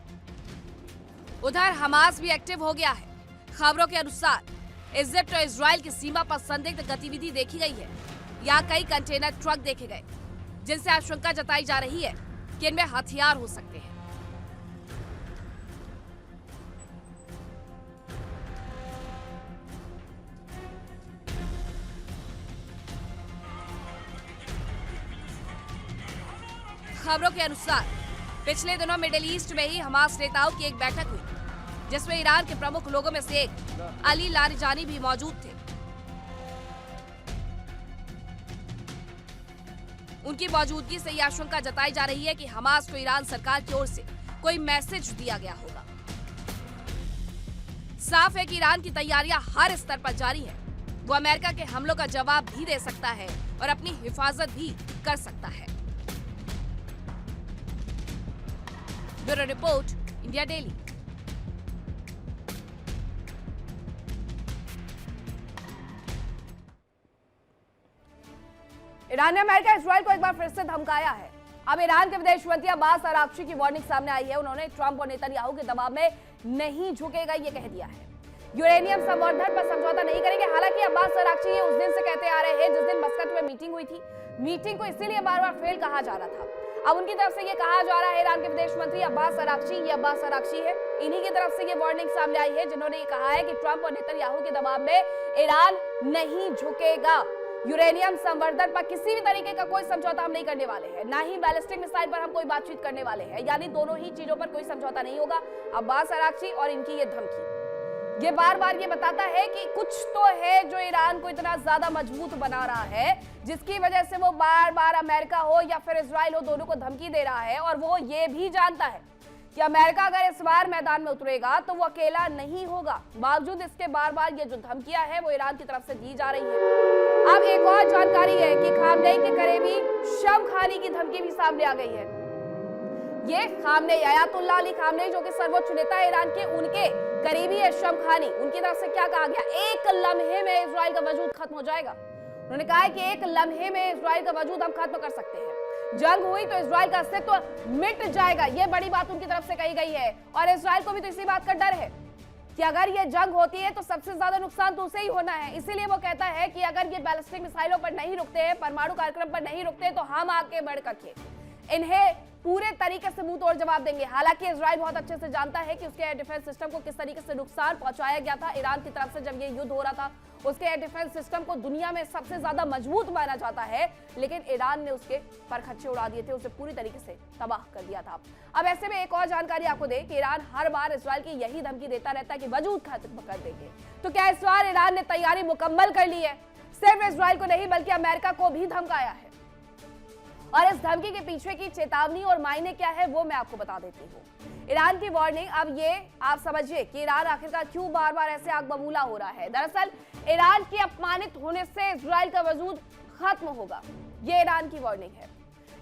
उधर हमास भी एक्टिव हो गया है। खबरों के अनुसार इजिप्ट और इजराइल की सीमा पर संदिग्ध गतिविधि देखी गई है। यहाँ कई कंटेनर ट्रक देखे गए जिनसे आशंका जताई जा रही है कि इनमें हथियार हो सकते हैं। खबरों के अनुसार पिछले दिनों मिडिल ईस्ट में ही हमास नेताओं की एक बैठक हुई जिसमें ईरान के प्रमुख लोगों में से एक अली लारिजानी भी मौजूद थे। उनकी मौजूदगी से यह आशंका जताई जा रही है कि हमास को ईरान सरकार की ओर से कोई मैसेज दिया गया होगा। साफ है कि ईरान की तैयारियां हर स्तर पर जारी है। वो अमेरिका के हमलों का जवाब भी दे सकता है और अपनी हिफाजत भी कर सकता है। Bureau report, India daily. Iran ने अमेरिका इजराइल को एक बार फिर से धमकाया है। अब ईरान के विदेश मंत्री अब्बास अराक्ची की वार्निंग सामने आई है। उन्होंने ट्रंप और नेतन्याहू के दबाव में नहीं झुकेगा ये कह दिया है। यूरेनियम संवर्धन पर समझौता नहीं करेंगे। हालांकि अब्बास अराक्ची ये उस दिन से कहते आ रहे हैं जिस दिन मस्कत में मीटिंग हुई थी। मीटिंग को इसीलिए बार बार फेल कहा जा रहा था। अब उनकी तरफ से ये कहा जा रहा है ईरान के विदेश मंत्री अब्बास अराक्ची, ये अब्बास अराक्ची है, इन्हीं की तरफ से ये वार्निंग सामने आई है जिन्होंने ये कहा है कि ट्रंप और नेतन्याहू के दबाव में ईरान नहीं झुकेगा। यूरेनियम संवर्धन पर किसी भी तरीके का कोई समझौता हम नहीं करने वाले हैं, ना ही बैलिस्टिक मिसाइल पर हम कोई बातचीत करने वाले हैं। यानी दोनों ही चीजों पर कोई समझौता नहीं होगा। अब्बास अराक्ची और इनकी ये धमकी ये बार बार ये बताता है कि कुछ तो है जो ईरान को इतना ज्यादा मजबूत बना रहा है, जिसकी वजह से वो बार बार अमेरिका हो या फिर इजराइल हो, दोनों को धमकी दे रहा है। और वो ये भी जानता है कि अमेरिका अगर इस बार मैदान में उतरेगा तो वो अकेला नहीं होगा। बावजूद इसके बार बार ये जो धमकियां है वो ईरान की तरफ से दी जा रही है। अब एक और जानकारी है कि खामनेई के करीबी शमखानी की धमकी भी सामने आ गई है। ये खामनेई, अयातुल्लाह अली खामनेई जो कि सर्वोच्च नेता है ईरान के, उनके करीबी है शमखानी, उनकी तरफ से क्या कहा गया, एक लम्हे में इजराइल का वजूद खत्म हो जाएगा। उन्होंने कहा है कि एक लम्हे में इजराइल का वजूद हम खत्म कर सकते हैं। जंग हुई तो इजराइल का अस्तित्व मिट जाएगा, यह बड़ी बात उनकी तरफ से कही गई है। और इजराइल को भी तो इसी बात का डर है कि अगर ये जंग होती है तो सबसे ज्यादा नुकसान तो उसे ही होना है। इसीलिए वो कहता है कि अगर ये बैलिस्टिक मिसाइलों पर नहीं रुकते हैं, परमाणु कार्यक्रम पर नहीं रुकते, तो हम आगे बढ़ करके इन्हें पूरे तरीके से मुंह तोड़ जवाब देंगे। हालांकि इजराइल बहुत अच्छे से जानता है कि उसके एयर डिफेंस सिस्टम को किस तरीके से नुकसान पहुंचाया गया था ईरान की तरफ से जब ये युद्ध हो रहा था। उसके एयर डिफेंस सिस्टम को दुनिया में सबसे ज्यादा मजबूत माना जाता है, लेकिन ईरान ने उसके परखच्चे उड़ा दिए थे, उसे पूरी तरीके से तबाह कर दिया था। अब ऐसे में एक और जानकारी आपको दे कि ईरान हर बार इजराइल की यही धमकी देता रहता है कि वजूद खत्म कर देंगे। तो क्या इस बार ईरान ने तैयारी मुकम्मल कर ली है? सिर्फ इजराइल को नहीं बल्कि अमेरिका को भी धमकाया है। और इस धमकी के पीछे की चेतावनी और मायने क्या है वो मैं आपको बता देती हूँ। ईरान की वार्निंग, अब ये आप समझिए कि ईरान आखिरकार क्यों बार बार ऐसे आग बबूला हो रहा है। दरअसल ईरान के अपमानित होने से इजराइल का वजूद खत्म होगा, ये ईरान की वार्निंग है।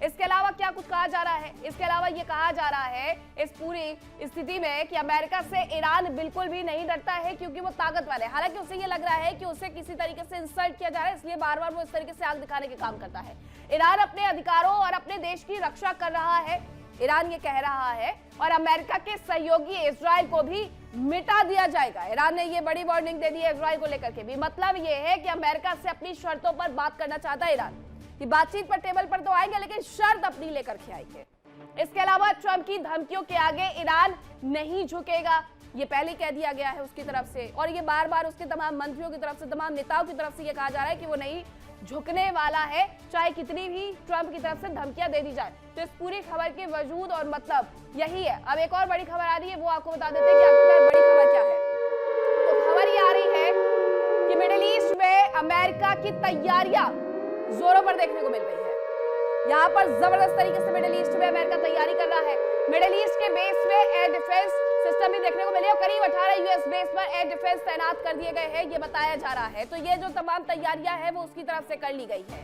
इसके अलावा क्या कुछ कहा जा रहा है? इसके अलावा ये कहा जा रहा है इस पूरी स्थिति में कि अमेरिका से ईरान बिल्कुल भी नहीं डरता है क्योंकि वो ताकतवर है। हालांकि उसे ये लग रहा है कि उसे किसी तरीके से इंसल्ट किया जा रहा है, इसलिए बार बार वो इस तरीके से आग दिखाने के काम करता है। ईरान अपने अधिकारों और अपने देश की रक्षा कर रहा है, ईरान ये कह रहा है, और अमेरिका के सहयोगी इजराइल को भी मिटा दिया जाएगा। ईरान ने ये बड़ी वार्निंग दे दी है इजराइल को लेकर के भी। मतलब ये है कि अमेरिका से अपनी शर्तों पर बात करना चाहता है ईरान, कि बातचीत पर टेबल पर तो आएंगे लेकिन शर्त अपनी लेकर के आएंगे। इसके अलावा ट्रंप की धमकियों के आगे ईरान नहीं झुकेगा, ये पहले कह दिया गया है उसकी तरफ से, और ये बार बार उसके तमाम मंत्रियों की तरफ से, तमाम नेताओं की तरफ से ये कहा जा रहा है कि वो नहीं झुकने वाला है, चाहे कितनी भी ट्रंप की तरफ से धमकियां दे दी जाए। तो इस पूरी खबर के वजूद और मतलब यही है। अब एक और बड़ी खबर आ रही है, वो आपको बता देते हैं कि आखिरकार बड़ी खबर क्या है। तो खबर ये आ रही है कि मिडिल ईस्ट में अमेरिका की तैयारियां जोरों पर देखने को मिल रही है। यहाँ पर जबरदस्त तरीके से मिडिल ईस्ट में अमेरिका तैयारी कर रहा है। मिडिल ईस्ट के बेस में एयर डिफेंस सिस्टम भी देखने को मिले और करीब 18 यूएस बेस पर एयर डिफेंस तैनात कर दिए गए हैं, ये बताया जा रहा है। तो ये जो तमाम तैयारियां हैं वो उसकी तरफ से कर ली गई है।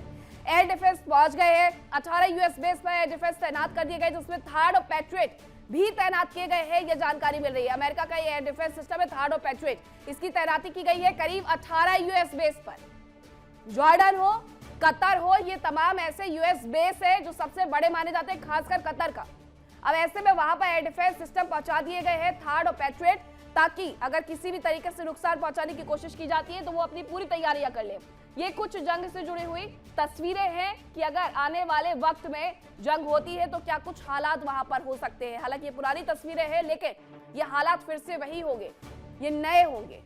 एयर डिफेंस पहुंच गए हैं, 18 यूएस बेस पर एयर डिफेंस तैनात कर दिए गए, जिसमें थार्ड और पैट्रियट भी तैनात किए गए हैं, ये जानकारी मिल रही है। अमेरिका का एयर डिफेंस सिस्टम है थार्ड और पैट्रियट, इसकी तैनाती की गई है करीब 18 यूएस बेस पर। जॉर्डन हो, कतर हो, ये तमाम ऐसे यूएस बेस है जो सबसे बड़े माने जाते हैं, खासकर कतर का। अब ऐसे में वहां पर एयर डिफेंस सिस्टम पहुंचा दिए गए हैं थार्ड और पैट्रियट, ताकि अगर किसी भी तरीके से नुकसान पहुंचाने की कोशिश की जाती है तो वो अपनी पूरी तैयारियां कर ले। ये कुछ जंग से जुड़ी हुई तस्वीरें हैं कि अगर आने वाले वक्त में जंग होती है तो क्या कुछ हालात वहां पर हो सकते हैं। हालांकि ये पुरानी तस्वीरें हैं, लेकिन ये हालात फिर से वही होंगे, ये नए होंगे।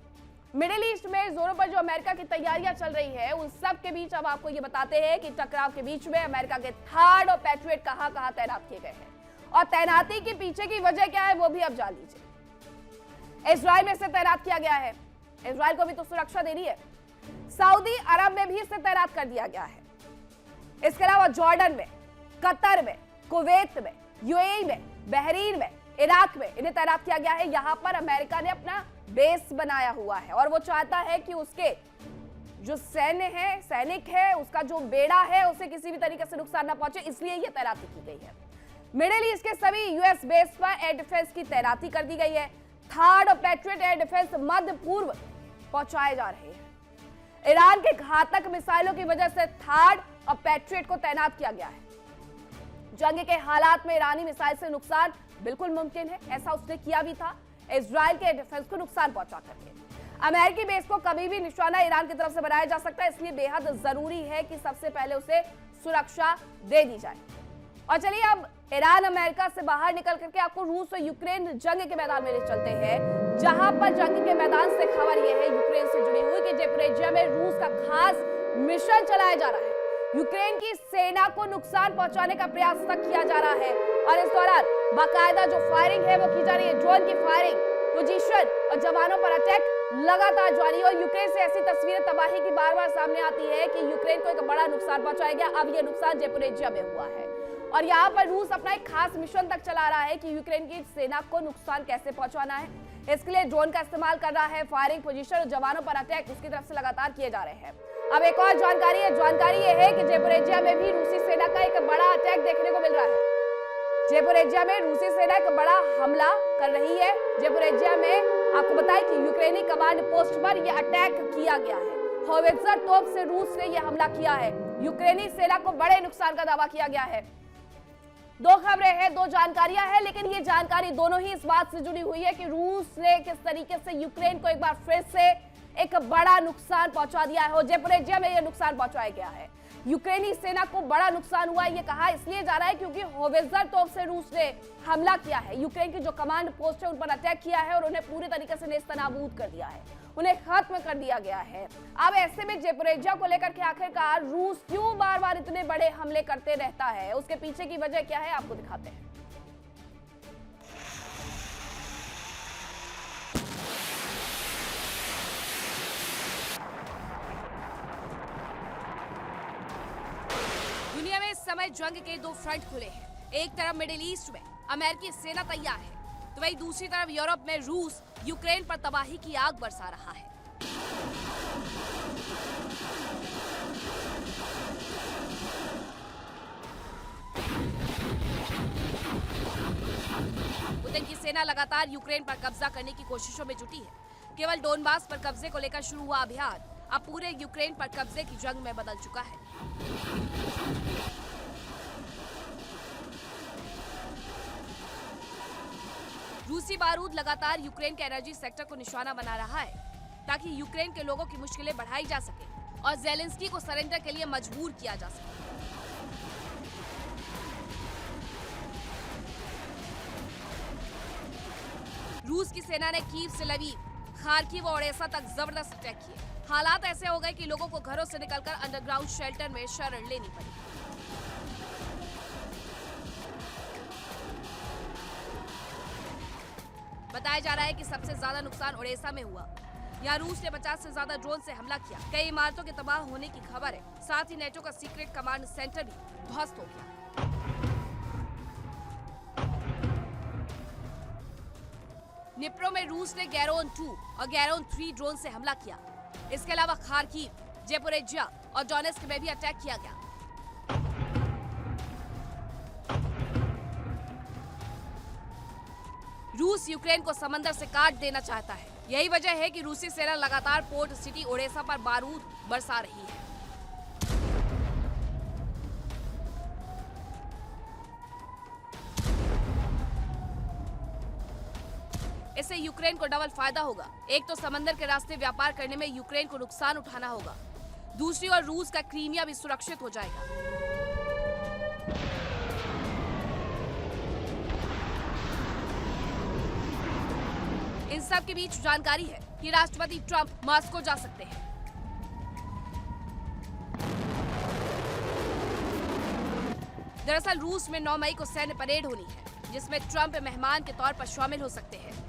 मिडिल ईस्ट में जोरों पर जो अमेरिका की तैयारियां चल रही है, उन सब के बीच अब आपको ये बताते हैं कि टकराव के बीच में अमेरिका के थार्ड और पैट्रियट कहां-कहां तैनात किए गए हैं, और तैनाती के पीछे की वजह क्या है वो भी अब जान लीजिए। इजराइल में से तैनात किया गया है, इजराइल को भी तो सुरक्षा देनी है। सऊदी अरब में भी इसे तैनात कर दिया गया है। इसके अलावा जॉर्डन में, कतर में, कुवैत में, यूएई में, बहरीन में, इराक में इन्हें तैनात किया गया है। यहां पर अमेरिका ने अपना बेस बनाया हुआ है और वो चाहता है कि उसके जो सैनिक है, उसका जो बेड़ा है, उसे किसी भी तरीके से नुकसान ना पहुंचे, इसलिए यह तैनाती की गई है। मिडिल ईस्ट के सभी यूएस बेस पर एयर डिफेंस की तैनाती कर दी गई है। थार्ड और पैट्रियट एयर डिफेंस मध्य पूर्व पहुंचाए जा रहे हैं। ईरान के घातक मिसाइलों की वजह से थार्ड और पैट्रियट को तैनात किया गया है। जंग के हालात में ईरानी मिसाइल से नुकसान बिल्कुल मुमकिन है, ऐसा उसने किया भी था इजराइल के डिफेंस को नुकसान पहुंचा करके। अमेरिकी बेस को कभी भी निशाना ईरान की तरफ से बनाया जा सकता है, इसलिए बेहद जरूरी है कि सबसे पहले उसे सुरक्षा दे दी जाए। और चलिए अब ईरान अमेरिका से बाहर निकल करके आपको रूस और यूक्रेन जंग के मैदान में ले चलते हैं, जहां पर जंग के मैदान से खबर यह है यूक्रेन से जुड़ी हुई कि ज़ेपोरिज़िया में रूस का खास मिशन चलाया जा रहा है। यूक्रेन की सेना को नुकसान पहुंचाने का प्रयास तक किया जा रहा है और इस दौरान बाकायदा जो फायरिंग है वो की जा रही है। ड्रोन की फायरिंग, पोजीशन और जवानों पर अटैक लगातार जारी है और यूक्रेन से ऐसी तस्वीरें तबाही की बार बार सामने आती है कि यूक्रेन को एक बड़ा नुकसान पहुंचाया गया। अब यह नुकसान ज़ेपोरिज़िया में हुआ है और यहाँ पर रूस अपना एक खास मिशन तक चला रहा है कि यूक्रेन की सेना को नुकसान कैसे पहुंचाना है। इसके लिए ड्रोन का इस्तेमाल कर रहा है, फायरिंग, पोजीशन और जवानों पर अटैक उसकी तरफ से लगातार किए जा रहे हैं। अब एक और जानकारी यह है कि ज़ेपोरिज़िया में भी रूसी सेना का एक बड़ा अटैक देखने को मिल रहा है। ज़ेपोरिज़िया में रूसी सेना एक बड़ा हमला कर रही है। ज़ेपोरिज़िया में आपको बताएं कि यूक्रेनी कमांड पोस्ट पर यह अटैक किया गया है। होवित्जर तोप से रूस ने यह हमला किया है। यूक्रेनी सेना को बड़े नुकसान का दावा किया गया है। दो खबरें हैं, दो जानकारियां हैं, लेकिन ये जानकारी दोनों ही इस बात से जुड़ी हुई है कि रूस ने किस तरीके से यूक्रेन को एक बार फिर से एक बड़ा नुकसान पहुंचा दिया है और ज़ेपोरिज़िया में यह नुकसान पहुंचाया गया है। यूक्रेनी सेना को बड़ा नुकसान हुआ है, ये कहा इसलिए जा रहा है क्योंकि होवित्जर तोप से रूस ने हमला किया है। यूक्रेन की जो कमांड पोस्ट है उन पर अटैक किया है और उन्हें पूरी तरीके से नेस्तनाबूद कर दिया है, उन्हें खत्म कर दिया गया है। अब ऐसे में ज़ेपोरिज़िया को लेकर के आखिरकार रूस क्यों बार बार इतने बड़े हमले करते रहता है, उसके पीछे की वजह क्या है, आपको दिखाते हैं। दुनिया में इस समय जंग के दो फ्रंट खुले हैं। एक तरफ मिडिल ईस्ट में अमेरिकी सेना तैयार है, तो वहीं दूसरी तरफ यूरोप में रूस यूक्रेन पर तबाही की आग बरसा रहा है। पुतिन की सेना लगातार यूक्रेन पर कब्जा करने की कोशिशों में जुटी है। केवल डोनबास पर कब्जे को लेकर शुरू हुआ अभियान अब पूरे यूक्रेन पर कब्जे की जंग में बदल चुका है। रूसी बारूद लगातार यूक्रेन के एनर्जी सेक्टर को निशाना बना रहा है ताकि यूक्रेन के लोगों की मुश्किलें बढ़ाई जा सके और ज़ेलेंस्की को सरेंडर के लिए मजबूर किया जा सके। रूस की सेना ने कीव से लवीव, खार्किव और ओडेसा तक जबरदस्त अटैक किए। हालात ऐसे हो गए कि लोगों को घरों से निकलकर अंडरग्राउंड शेल्टर में शरण लेनी पड़ी। बताया जा रहा है कि सबसे ज्यादा नुकसान ओडेसा में हुआ। यहाँ रूस ने 50 से ज्यादा ड्रोन से हमला किया। कई इमारतों के तबाह होने की खबर है। साथ ही नेटो का सीक्रेट कमांड सेंटर भी ध्वस्त हो गया। निप्रो में रूस ने गैरोन 2 और गैरोन 3 ड्रोन से हमला किया। इसके अलावा खार्किव, ज़ेपोरिज़िया और डोनेत्स्क में भी अटैक किया गया। रूस यूक्रेन को समंदर से काट देना चाहता है। यही वजह है कि रूसी सेना लगातार पोर्ट सिटी ओडेसा पर बारूद बरसा रही है। इससे यूक्रेन को डबल फायदा होगा। एक तो समंदर के रास्ते व्यापार करने में यूक्रेन को नुकसान उठाना होगा, दूसरी ओर रूस का क्रीमिया भी सुरक्षित हो जाएगा। इन सब के बीच जानकारी है कि राष्ट्रपति ट्रंप मॉस्को जा सकते हैं। दरअसल रूस में 9 मई को सैन्य परेड होनी है, जिसमें ट्रंप मेहमान के तौर पर शामिल हो सकते हैं।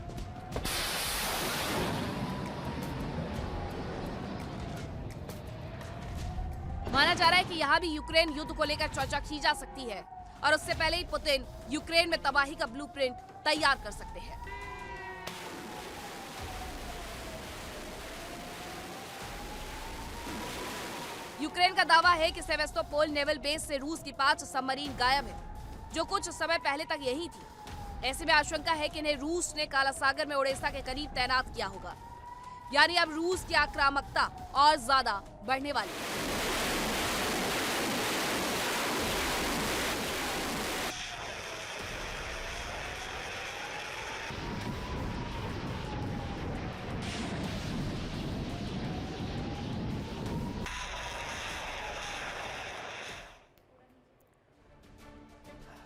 माना जा रहा है कि यहाँ भी यूक्रेन युद्ध को लेकर चर्चा की जा सकती है और उससे पहले ही पुतिन यूक्रेन में तबाही का ब्लूप्रिंट तैयार कर सकते हैं। यूक्रेन का दावा है कि सेवेस्तोपोल नेवल बेस से रूस की 5 सबमरीन गायब है, जो कुछ समय पहले तक यही थी। ऐसे में आशंका है कि इन्हें रूस ने काला सागर में ओडेसा के करीब तैनात किया होगा। यानी अब रूस की आक्रामकता और ज्यादा बढ़ने वाली है।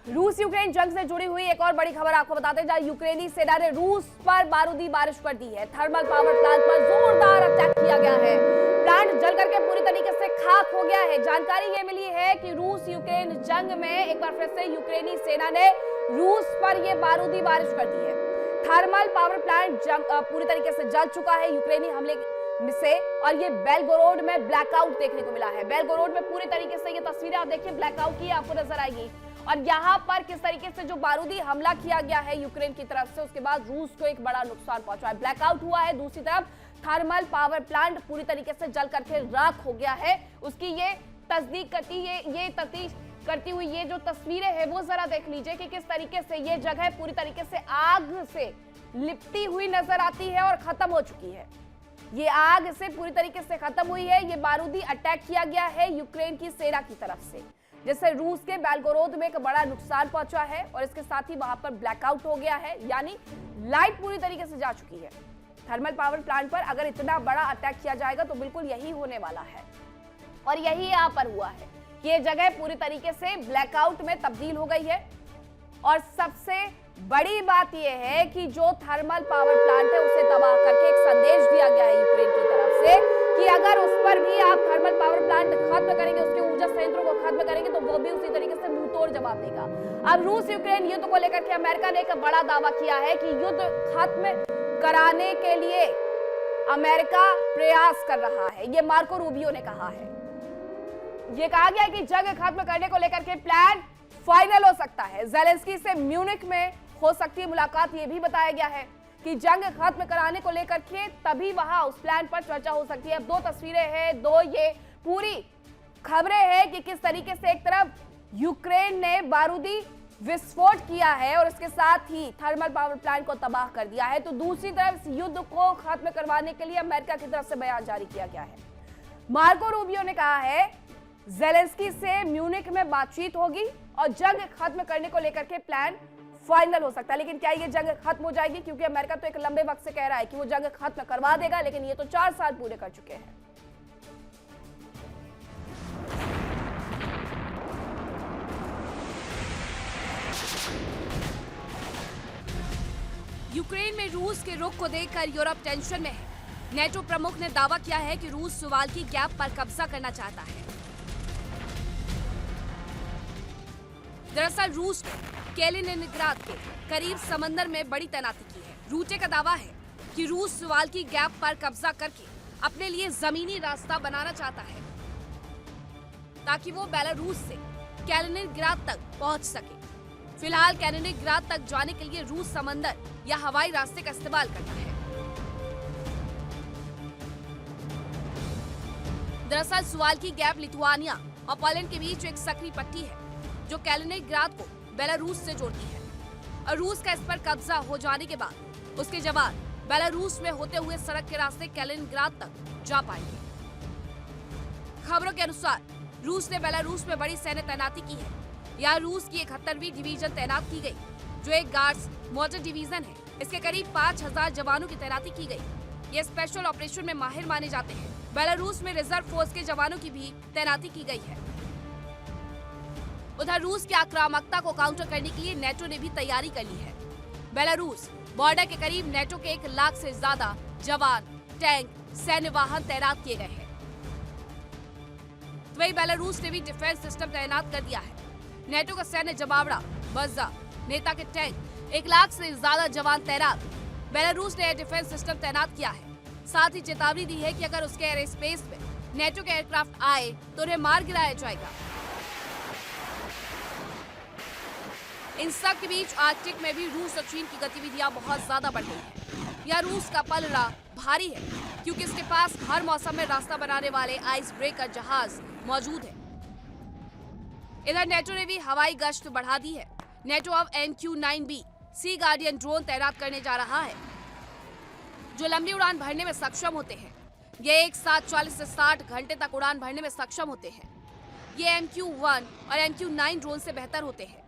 रूस यूक्रेन जंग से जुड़ी हुई एक और बड़ी खबर आपको बताते हैं, जहां यूक्रेनी सेना ने रूस पर बारूदी बारिश कर दी है। थर्मल पावर प्लांट पर जोरदार अटैक किया गया है। प्लांट जल करके पूरी तरीके से खाक हो गया है। जानकारी ये मिली है कि रूस यूक्रेन जंग में एक बार फिर से यूक्रेनी सेना ने रूस पर यह बारूदी बारिश कर दी है। थर्मल पावर प्लांट पूरी तरीके से जल चुका है यूक्रेनी हमले से, और ये बेलगोरोड में ब्लैकआउट देखने को मिला है। बेलगोरोड में पूरी तरीके से ये तस्वीरें आप देखिए ब्लैकआउट की आपको नजर आएगी। और यहाँ पर किस तरीके से जो बारूदी हमला किया गया है यूक्रेन की तरफ से, उसके बाद रूस को एक बड़ा नुकसान पहुंचा है। ब्लैकआउट हुआ है। दूसरी तरफ थर्मल पावर प्लांट पूरी तरीके से जल करके राख हो गया है। उसकी ये तस्दीक करती ये तफ्तीश करती हुई ये जो तस्वीरें हैं वो जरा देख लीजिए कि किस तरीके से ये जगह पूरी तरीके से आग से लिपटी हुई नजर आती है और खत्म हो चुकी है। ये आग इससे पूरी तरीके से खत्म हुई है। ये बारूदी अटैक किया गया है यूक्रेन की सेना की तरफ से, जिससे रूस के बेलगोरोद में एक बड़ा नुकसान पहुंचा है और इसके साथ ही वहां पर ब्लैकआउट हो गया है, यानी लाइट पूरी तरीके से जा चुकी है। थर्मल पावर प्लांट पर अगर इतना बड़ा अटैक किया जाएगा तो बिल्कुल यही होने वाला है और यही यहाँ पर हुआ है कि ये जगह पूरी तरीके से ब्लैकआउट में तब्दील हो गई है। और सबसे बड़ी बात यह है कि जो थर्मल पावर प्लांट है उसे तबाह करके एक संदेश दिया गया है यूक्रेन की तरफ से कि अगर उस पर भी आप थर्मल पावर प्लांट खत्म करेंगे, उसके ऊर्जा संयंत्रों को खत्म करेंगे तो वो भी उसी तरीके से मुंहतोड़ जवाब देगा। अब रूस यूक्रेन युद्ध को लेकर के अमेरिका ने एक बड़ा दावा किया है कि युद्ध खत्म कराने के लिए अमेरिका प्रयास कर रहा है। ये मार्को रूबियो ने कहा है। ये कहा गया है कि जंग खत्म करने को लेकर के प्लान फाइनल हो सकता है। ज़ेलेंस्की से म्यूनिख में हो सकती है मुलाकात। ये भी बताया गया है कि जंग खत्म कराने को लेकर के तभी वहां उस प्लान पर चर्चा हो सकती है। अब दो तस्वीरें हैं, दो ये पूरी खबरें हैं कि किस तरीके से एक तरफ यूक्रेन ने बारूदी विस्फोट किया है और इसके साथ ही थर्मल पावर प्लांट को तबाह कर दिया है, तो दूसरी तरफ इस युद्ध को खत्म करवाने के लिए अमेरिका की तरफ से बयान जारी किया गया है। मार्को रूबियो ने कहा है ज़ेलेंस्की से म्यूनिख में बातचीत होगी और जंग खत्म करने को लेकर के प्लान फाइनल हो सकता है। लेकिन क्या ये जंग खत्म हो जाएगी? क्योंकि अमेरिका तो एक लंबे वक्त से कह रहा है कि वो जंग खत्म करवा देगा, लेकिन ये तो 4 साल पूरे कर चुके हैं। यूक्रेन में रूस के रुख को देखकर यूरोप टेंशन में है। नेटो प्रमुख ने दावा किया है कि रूस सुवाल्की गैप पर कब्जा करना चाहता है। दरअसल रूस ने कैलिनिनग्राद के करीब समंदर में बड़ी तैनाती की है। रूटे का दावा है कि रूस सुवाल्की गैप पर कब्जा करके अपने लिए जमीनी रास्ता बनाना चाहता है ताकि वो बेलारूस से कैलिनिनग्राद तक पहुंच सके। फिलहाल कैलिनिनग्राद तक जाने के लिए रूस समंदर या हवाई रास्ते का इस्तेमाल करता है। दरअसल सुवाल्की गैप लिथुआनिया और पोलैंड के बीच एक सकरी पट्टी है जो कैलिनिनग्राद को बेलारूस से जोड़ती है और रूस का इस पर कब्जा हो जाने के बाद उसके जवान बेलारूस में होते हुए सड़क के रास्ते कैलिनिनग्राद तक जा पाएंगे। खबरों के अनुसार रूस ने बेलारूस में बड़ी सैन्य तैनाती की है। यहाँ रूस की 71वीं डिवीजन तैनात की गई जो एक गार्ड्स मोटर डिवीजन है। इसके करीब 5000 जवानों की तैनाती की गई। ये स्पेशल ऑपरेशन में माहिर माने जाते हैं। बेलारूस में रिजर्व फोर्स के जवानों की भी तैनाती की गई है। उधर रूस की आक्रामकता को काउंटर करने के लिए नेटो ने भी तैयारी कर ली है। बेलारूस बॉर्डर के करीब नेटो के 1 लाख से ज्यादा जवान, टैंक, सैन्य वाहन तैनात किए गए हैं। वहीं बेलारूस ने भी डिफेंस सिस्टम तैनात कर दिया है। नेटो का सैन्य जमावड़ा, बज्जा, नेता के टैंक, 1 लाख से ज्यादा जवान तैनात। बेलारूस ने एयर डिफेंस सिस्टम तैनात किया है। साथ ही चेतावनी दी है कि अगर उसके एयर स्पेस में नेटो के एयरक्राफ्ट आए तो उन्हें मार गिराया जाएगा। इन सब के बीच आर्कटिक में भी रूस और चीन की गतिविधियां बहुत ज्यादा बढ़ गई हैं। यह रूस का पलड़ा भारी है क्योंकि इसके पास हर मौसम में रास्ता बनाने वाले आइस ब्रेकर जहाज मौजूद है। इधर नेटो ने भी हवाई गश्त बढ़ा दी है। नेटो अब MQ-9B सी गार्डियन ड्रोन तैनात करने जा रहा है जो लंबी उड़ान भरने में सक्षम होते हैं। ये एक साथ 40 से 60 घंटे तक उड़ान भरने में सक्षम होते हैं। ये MQ-1 और MQ-9 ड्रोन से बेहतर होते हैं।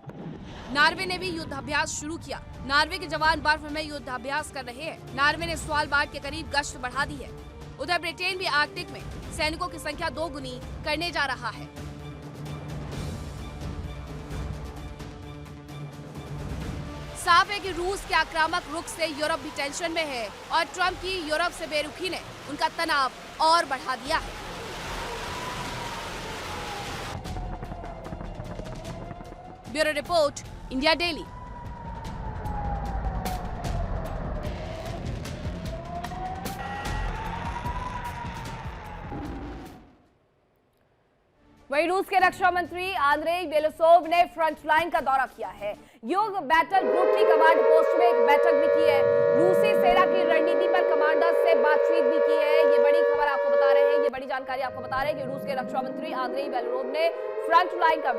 नॉर्वे ने भी युद्धाभ्यास शुरू किया। नॉर्वे के जवान बर्फ में युद्धाभ्यास कर रहे हैं। नॉर्वे ने स्वालबार्ड के करीब गश्त बढ़ा दी है। उधर ब्रिटेन भी आर्कटिक में सैनिकों की संख्या 2 गुनी करने जा रहा है। साफ है कि रूस के आक्रामक रुख से यूरोप भी टेंशन में है और ट्रंप की यूरोप से बेरुखी ने उनका तनाव और बढ़ा दिया है। Bureau report, India daily. वहीं रूस के रक्षा मंत्री आंद्रेई बेलोसोव ने फ्रंट लाइन का दौरा किया है। युग बैटल ग्रुप की कमांड पोस्ट में एक बैठक भी की है। रूसी सेना की रणनीति पर कमांडर से बातचीत भी की है। ये बड़ी खबर आपको बता रहे हैं, ये बड़ी जानकारी आपको बता रहे हैं कि रूस के रक्षा मंत्री आंद्रेई बेलोसोव ने फ्रंट लाइन का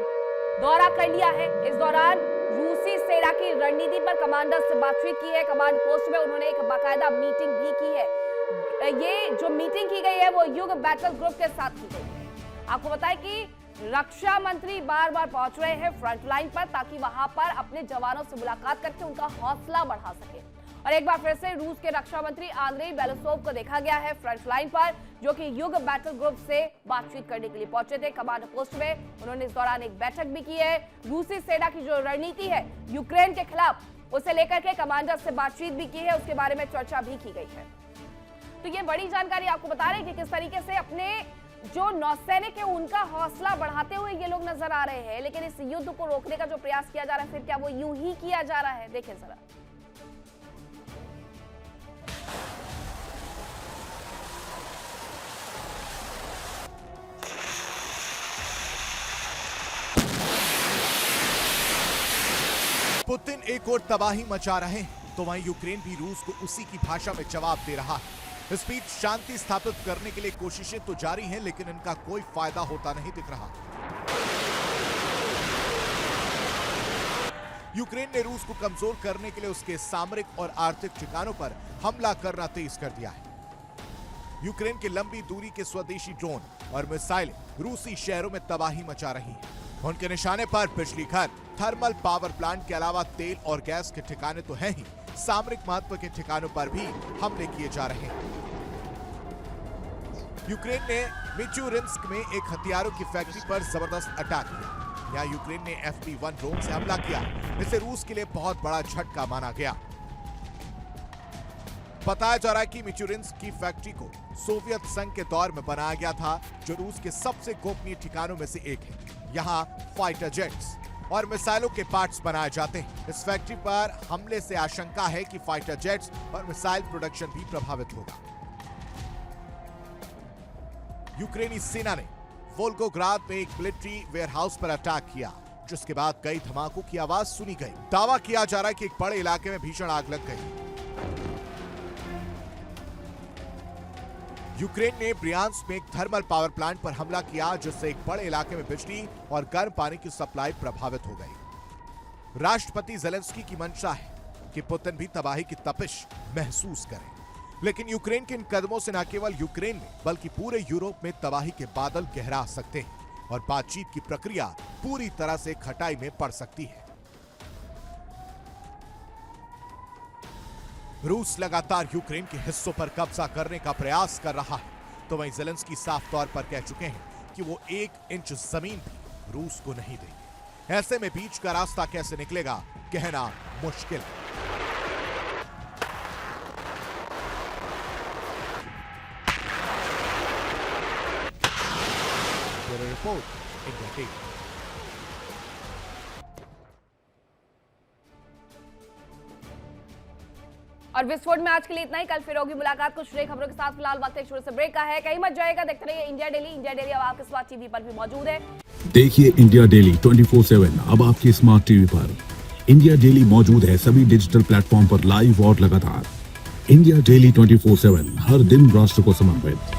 दौरा कर लिया है। इस दौरान रूसी सेना की रणनीति पर कमांडर से बातचीत की है। कमांड पोस्ट में उन्होंने एक बाकायदा मीटिंग भी की है। ये जो मीटिंग की गई है वो युग बैटल ग्रुप के साथ की गई है। आपको बताएं कि रक्षा मंत्री बार बार पहुंच रहे हैं फ्रंट लाइन पर ताकि वहां पर अपने जवानों से मुलाकात करके उनका हौसला बढ़ा सके। और एक बार फिर से रूस के रक्षा मंत्री आंद्रेई बेलोसोव को देखा गया है फ्रंट लाइन पर, जो कि युग बैटल ग्रुप से बातचीत करने के लिए पहुंचे थे। कमांड पोस्ट में उन्होंने इस दौरान एक बैठक भी की है। रूसी सेना की जो रणनीति है यूक्रेन के खिलाफ, उसे लेकर के कमांडर से बातचीत भी की है, उसके बारे में चर्चा भी की गई है। तो ये बड़ी जानकारी आपको बता रहे हैं कि किस तरीके से अपने जो नौसैनिक है उनका हौसला बढ़ाते हुए ये लोग नजर आ रहे हैं। लेकिन इस युद्ध को रोकने का जो प्रयास किया जा रहा है, फिर क्या वो यूं ही किया जा रहा है? देखें जरा। पुतिन एक और तबाही मचा रहे हैं तो वहीं यूक्रेन भी रूस को उसी की भाषा में जवाब दे रहा है। इस बीच शांति स्थापित करने के लिए कोशिशें तो जारी हैं, लेकिन इनका कोई फायदा होता नहीं दिख रहा। यूक्रेन ने रूस को कमजोर करने के लिए उसके सामरिक और आर्थिक ठिकानों पर हमला करना तेज कर दिया है। यूक्रेन के लंबी दूरी के स्वदेशी ड्रोन और मिसाइलें रूसी शहरों में तबाही मचा रही हैं। उनके निशाने पर बिजली घर, थर्मल पावर प्लांट के अलावा तेल और गैस के ठिकाने तो हैं ही, सामरिक महत्व के ठिकानों पर भी हमले किए जा रहे हैं। यूक्रेन ने मिचुरिंस्क में एक हथियारों की फैक्ट्री पर जबरदस्त अटैक किया। यहां यूक्रेन ने FP-1 ड्रोन से हमला किया। इसे रूस के लिए बहुत बड़ा झटका माना गया। बताया जा रहा है कि मिचुरिंस्क की फैक्ट्री को सोवियत संघ के दौर में बनाया गया था, जो रूस के सबसे गोपनीय ठिकानों में से एक है। यहाँ फाइटर जेट्स और मिसाइलों के पार्ट्स बनाए जाते हैं। इस फैक्ट्री पर हमले से आशंका है कि फाइटर जेट्स और मिसाइल प्रोडक्शन भी प्रभावित होगा। यूक्रेनी सेना ने वोल्गोग्राद में एक मिलिट्री वेयरहाउस पर अटैक किया, जिसके बाद कई धमाकों की आवाज सुनी गई। दावा किया जा रहा है कि एक बड़े इलाके में भीषण आग लग गई। यूक्रेन ने ब्रियांस्क में एक थर्मल पावर प्लांट पर हमला किया, जिससे एक बड़े इलाके में बिजली और गर्म पानी की सप्लाई प्रभावित हो गई। राष्ट्रपति ज़ेलेंस्की की मंशा है कि पुतिन भी तबाही की तपिश महसूस करें, लेकिन यूक्रेन के इन कदमों से न केवल यूक्रेन में बल्कि पूरे यूरोप में तबाही के बादल गहरा सकते हैं और बातचीत की प्रक्रिया पूरी तरह से खटाई में पड़ सकती है। रूस लगातार यूक्रेन के हिस्सों पर कब्जा करने का प्रयास कर रहा है, तो वहीं ज़ेलेंस्की साफ तौर पर कह चुके हैं कि वो 1 इंच जमीन भी रूस को नहीं देंगे। ऐसे में बीच का रास्ता कैसे निकलेगा, कहना मुश्किल है। Report India TV. और विस्फोट में आज के लिए इतना ही। कल फिर होगी मुलाकात कुछ नई खबरों के साथ। फिलहाल वक्त एक छोटे से ब्रेक का है, कहीं मत जाएगा। देखते रहिए इंडिया डेली। इंडिया डेली अब आपके स्मार्ट टीवी पर भी मौजूद है। देखिए इंडिया डेली 24/7 अब आपकी स्मार्ट टीवी पर। इंडिया डेली मौजूद है सभी डिजिटल प्लेटफॉर्म पर लाइव और लगातार। इंडिया डेली 24/7 हर दिन राष्ट्र को समर्पित।